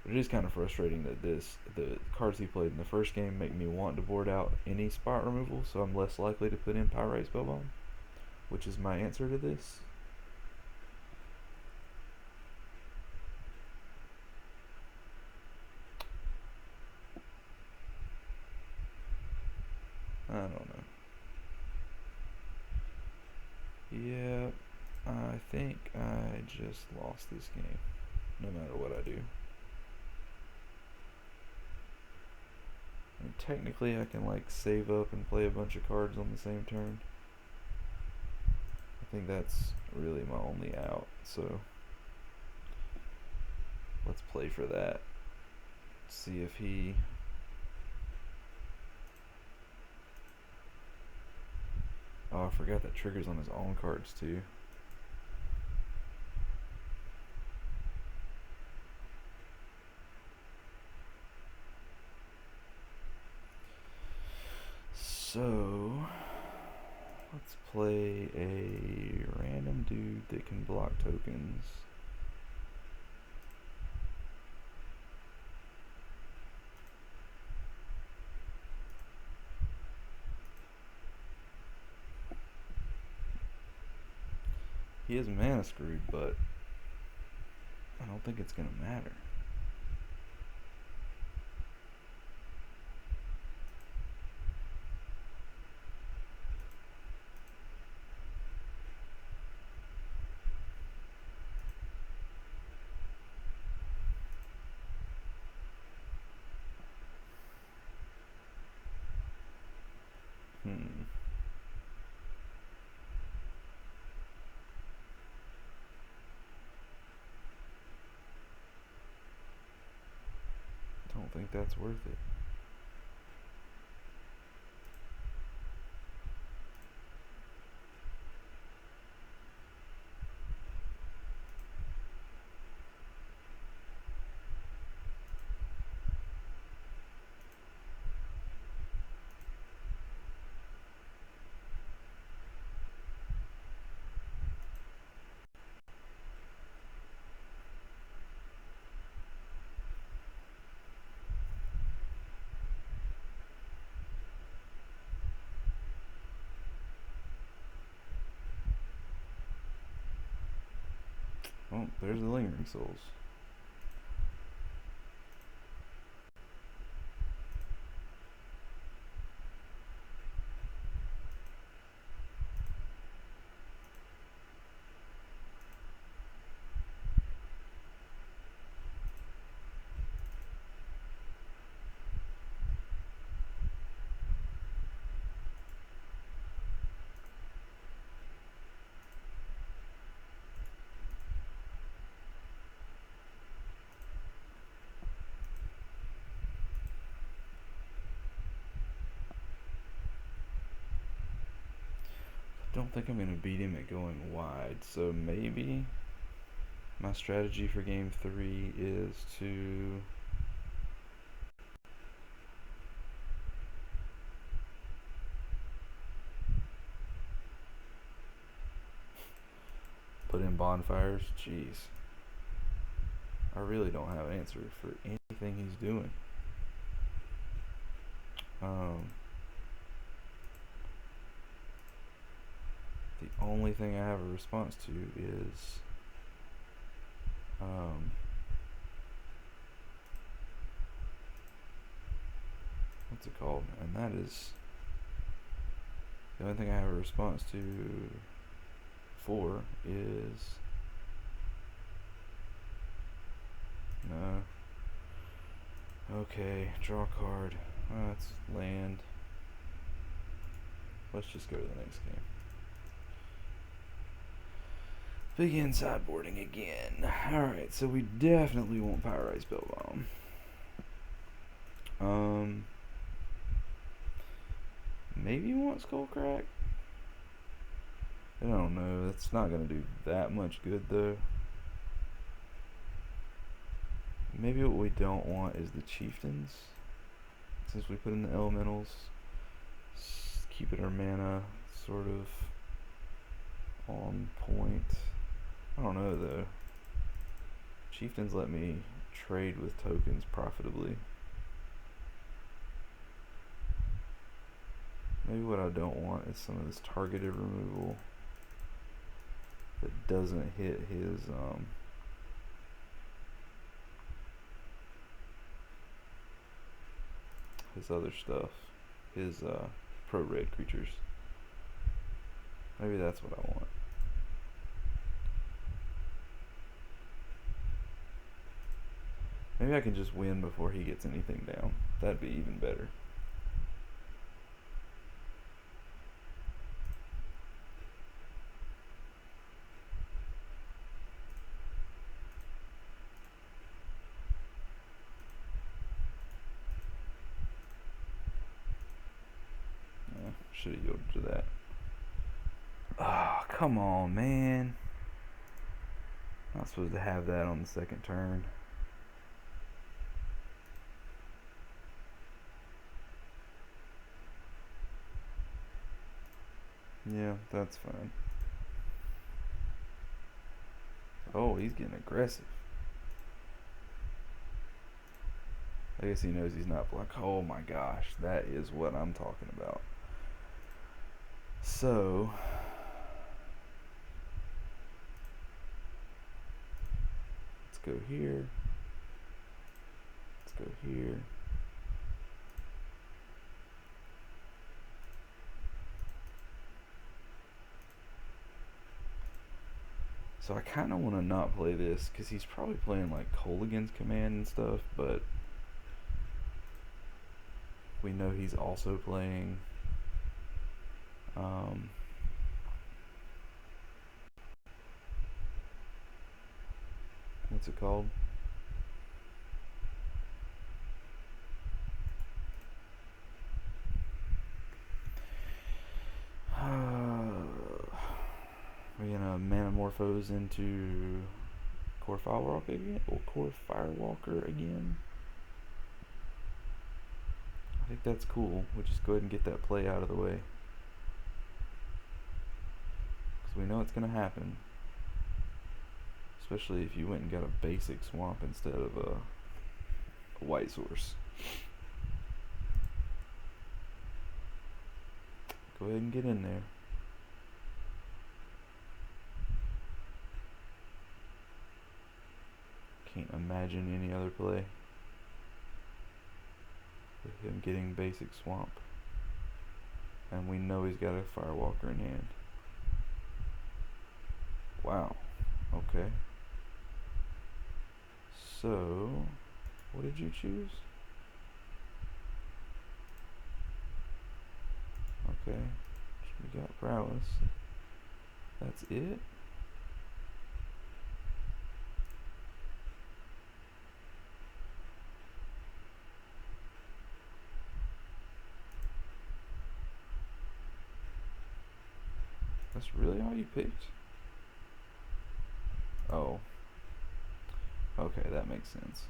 S1: But it is kind of frustrating that the cards he played in the first game make me want to board out any spot removal, so I'm less likely to put in Pyrite Spellbomb, which is my answer to this. I don't know. Yeah, I think I just lost this game, no matter what I do. And technically, I can like save up and play a bunch of cards on the same turn. I think that's really my only out. So let's play for that. See if he. Oh, I forgot that triggers on his own cards too. So let's play a random dude that can block tokens. He is mana screwed, but I don't think it's gonna matter. Hmm. Don't think that's worth it. Oh, there's the Lingering Souls. Don't think I'm gonna beat him at going wide, so maybe my strategy for game 3 is to put in bonfires. Jeez. I really don't have an answer for anything he's doing. The only thing I have a response to is what's it called? And that is the only thing I have a response to for is no. Okay, draw a card. That's land. Let's just go to the next game. Begin sideboarding again. Alright, so we definitely want Pyrite Spellbomb. Maybe you want Skullcrack? I don't know. That's not going to do that much good, though. Maybe what we don't want is the Chieftains. Since we put in the Elementals. keeping our mana sort of on point. I don't know though. Chieftains let me trade with tokens profitably. Maybe what I don't want is some of this targeted removal that doesn't hit his other stuff, his pro red creatures. Maybe that's what I want. Maybe I can just win before he gets anything down. That'd be even better. Should have yielded to that. Oh, come on, man. Not supposed to have that on the second turn. Yeah, that's fine. Oh, he's getting aggressive. I guess he knows he's not blocked. Oh my gosh, that is what I'm talking about. So, let's go here. Let's go here. So I kind of want to not play this because he's probably playing like Kolaghan's Command and stuff, but we know he's also playing what's it called? We're gonna Manamorphose into Core Firewalker again, or Core Firewalker again. I think that's cool. We'll just go ahead and get that play out of the way, because we know it's gonna happen. Especially if you went and got a basic swamp instead of a white source. Go ahead and get in there. Can't imagine any other play with him getting basic swamp. And we know he's got a Firewalker in hand. Wow. Okay. So, what did you choose? Okay. We got Prowess. That's it? That's really all you picked? Oh. Okay, that makes sense.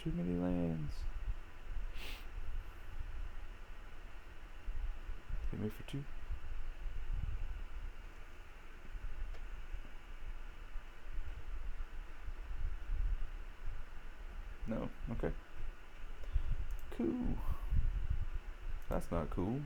S1: Too many lands. Hit me for 2. No, okay. Cool. That's not cool.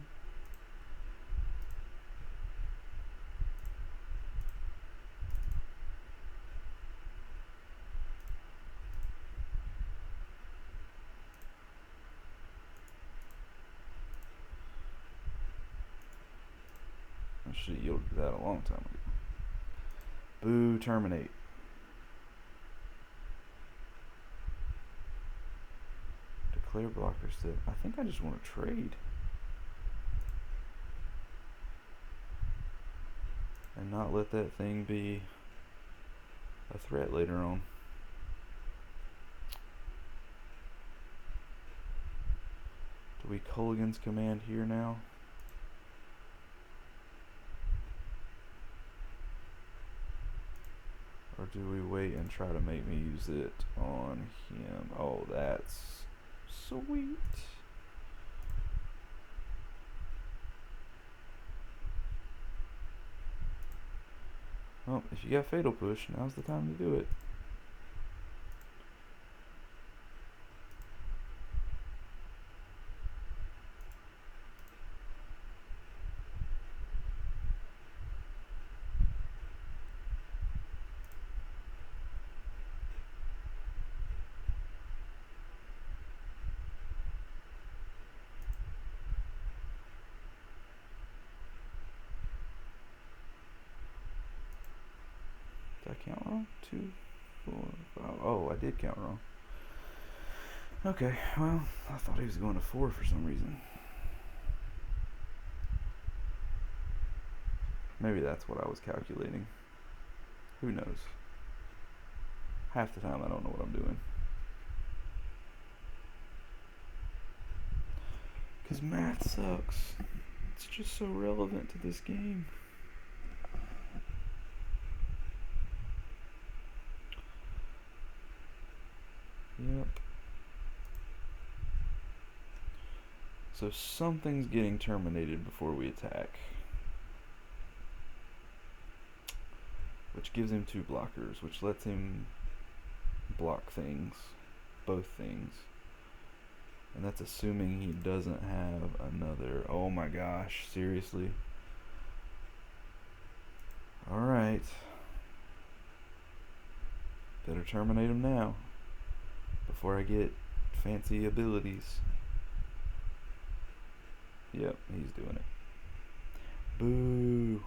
S1: I should have yielded to that a long time ago. Boo, terminate. Declare blocker step. I think I just want to trade. And not let that thing be a threat later on. Do we Kolaghan's Command here now? Or Or do we wait and try to make me use it on him? Oh, that's sweet. Well, if you got Fatal Push, now's the time to do it. Did I count wrong? 2, 4, 5. Oh, I did count wrong. Okay, well, I thought he was going to 4 for some reason. Maybe that's what I was calculating. Who knows? Half the time I don't know what I'm doing. Because math sucks. It's just so relevant to this game. Yep. So something's getting terminated before we attack. Which gives him 2 blockers, which lets him block things. Both things. And that's assuming he doesn't have another... Oh my gosh, seriously? Alright. Better terminate him now. Before I get fancy abilities. Yep, he's doing it. Boo!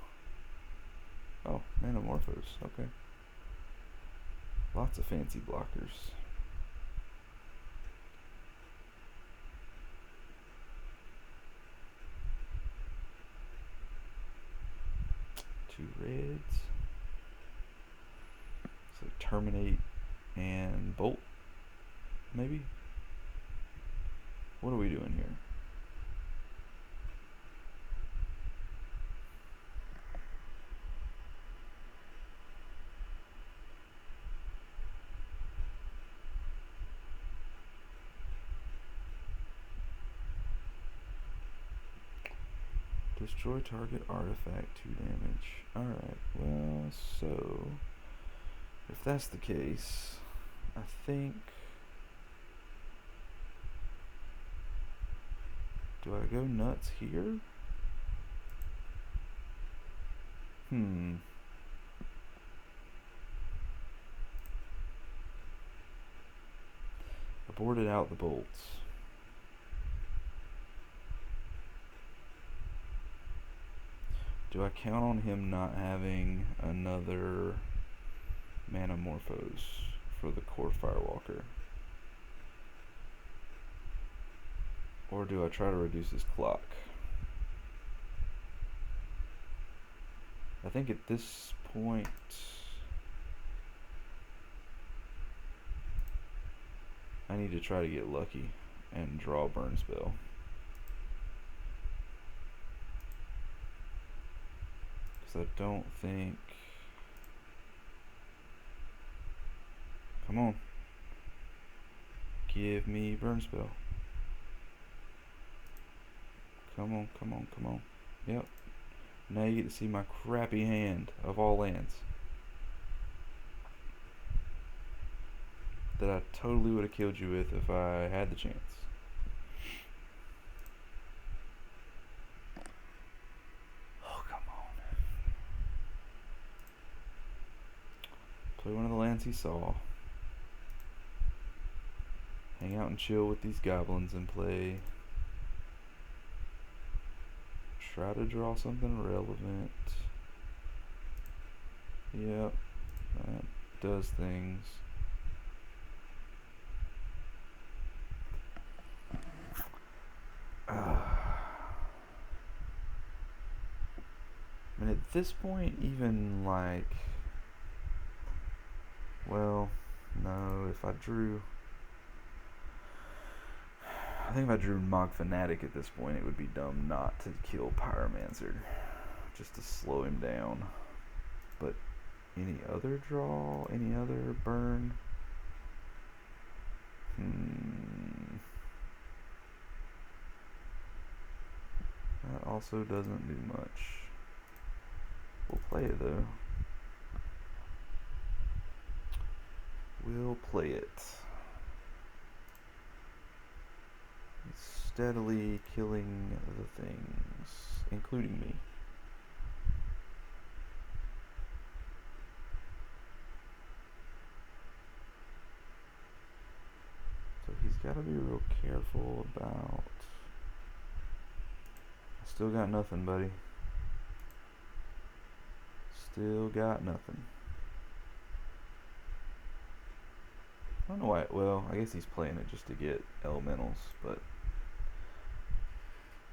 S1: Oh, Manamorphose, okay. Lots of fancy blockers. Two reds. So terminate and bolt, maybe? What are we doing here? Destroy target artifact, 2 damage. Alright, well, so... if that's the case, I think... do I go nuts here? Aborted out the bolts. Do I count on him not having another Manamorphose for the Core Firewalker? Or do I try to reduce his clock? I think at this point... I need to try to get lucky and draw a burn spell. I don't think... come on. Give me burn spell. Come on, come on, come on. Yep. Now you get to see my crappy hand of all lands. That I totally would have killed you with if I had the chance. Play one of the lands he saw. Hang out and chill with these goblins and play. Try to draw something relevant. Yep, that does things. I mean, at this point, even like... well, no, if I drew... I think if I drew Mog Fanatic at this point, it would be dumb not to kill Pyromancer. Just to slow him down. But Any other draw? Any other burn? That also doesn't do much. We'll play it though. We'll play it. Steadily killing the things, including me. So he's got to be real careful about... I still got nothing, buddy. Still got nothing. I don't know why. Well, I guess he's playing it just to get elementals, but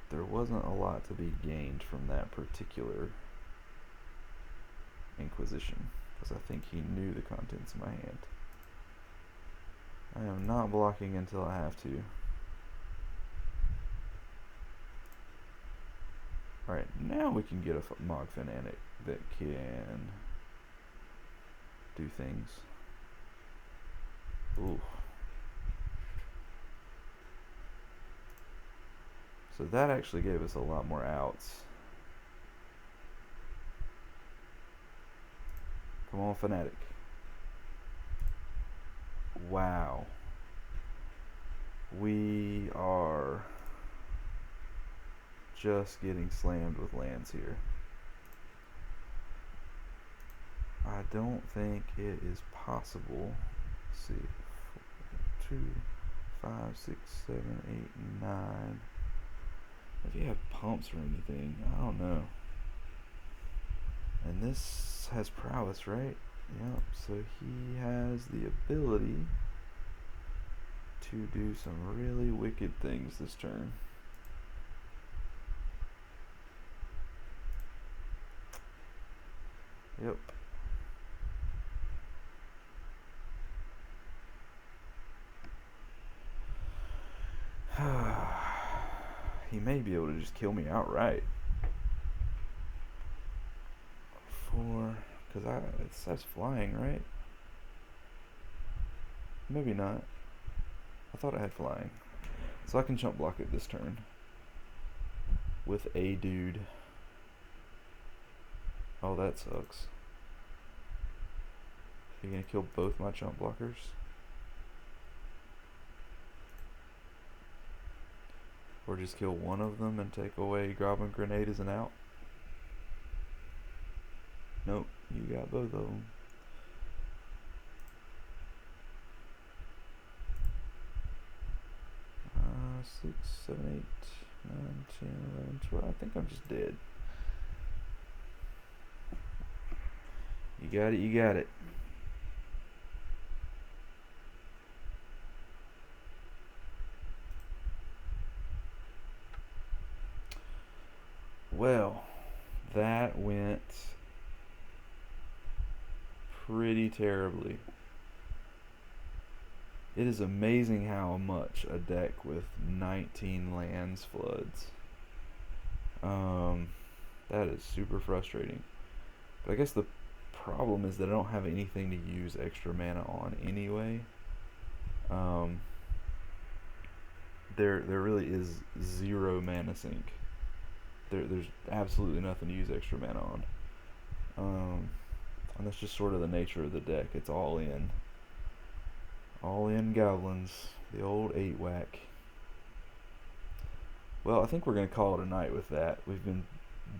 S1: there wasn't a lot to be gained from that particular Inquisition, because I think he knew the contents of my hand. I am not blocking until I have to. Alright, now we can get a Mog Fanatic that can do things. Ooh. So that actually gave us a lot more outs. Come on, Fanatic. Wow. We are just getting slammed with lands here. I don't think it is possible. Let's see. 2, 5, 6, 7, 8, 9. If you have pumps or anything, I don't know. And this has prowess, right? Yep, so he has the ability to do some really wicked things this turn. Yep. He may be able to just kill me outright. Because it says flying, right? Maybe not. I thought I had flying. So I can jump block it this turn. With a dude. Oh, that sucks. Are you gonna kill both my jump blockers? Or just kill one of them and take away Goblin Grenade as an out? Nope, you got both of them. Six, 7, 8, 9, 10, 11, 12. I think I'm just dead. You got it, you got it. Well, that went pretty terribly. It is amazing how much a deck with 19 lands floods. That is super frustrating. But I guess the problem is that I don't have anything to use extra mana on anyway. There really is 0 mana sink. There's absolutely nothing to use extra mana on. And that's just sort of the nature of the deck. It's all in. All in goblins. The old 8-whack. Well, I think we're going to call it a night with that. We've been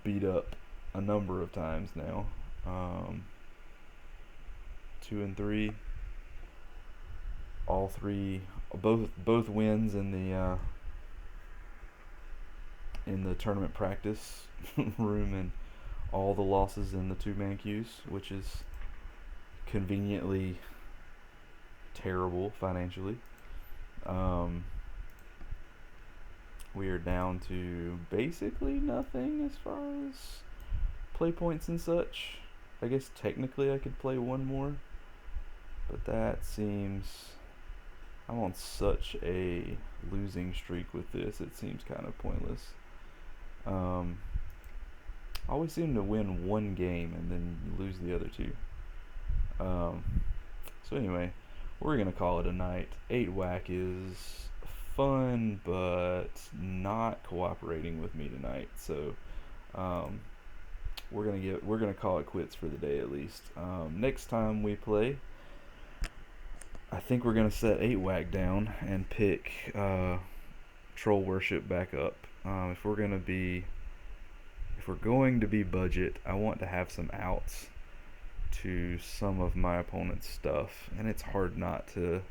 S1: beat up a number of times now. 2 and 3. All 3, both wins in the tournament practice room, and all the losses in the 2-man queues, which is conveniently terrible financially. We are down to basically nothing as far as play points and such. I guess technically I could play one more, but that seems... I'm on such a losing streak with this, it seems kind of pointless. I always seem to win one game and then lose the other 2. Um, so anyway, we're gonna call it a night. 8 whack is fun, but not cooperating with me tonight. So um, we're gonna call it quits for the day at least. Next time we play, I think we're gonna set 8 whack down and pick troll worship back up. If we're going to be budget, I want to have some outs to some of my opponent's stuff, and it's hard not to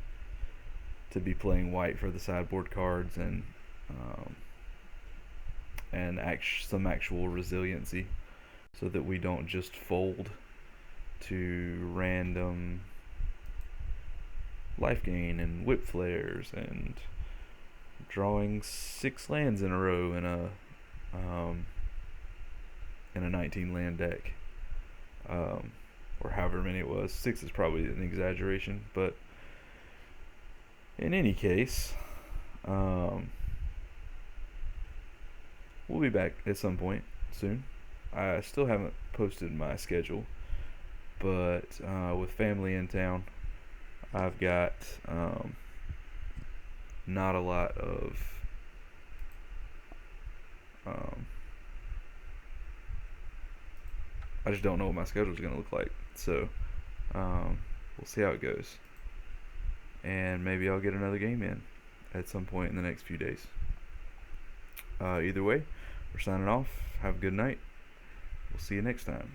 S1: be playing white for the sideboard cards um, and some actual resiliency, so that we don't just fold to random life gain and whip flares and drawing 6 lands in a row um, in a 19 land deck, um, or however many it was. 6 is probably an exaggeration, but in any case, we'll be back at some point soon. I still haven't posted my schedule, but with family in town, I've got not a lot of um, I just don't know what my schedule is going to look like. So we'll see how it goes, and maybe I'll get another game in at some point in the next few days. Either way, we're signing off. Have a good night. We'll see you next time.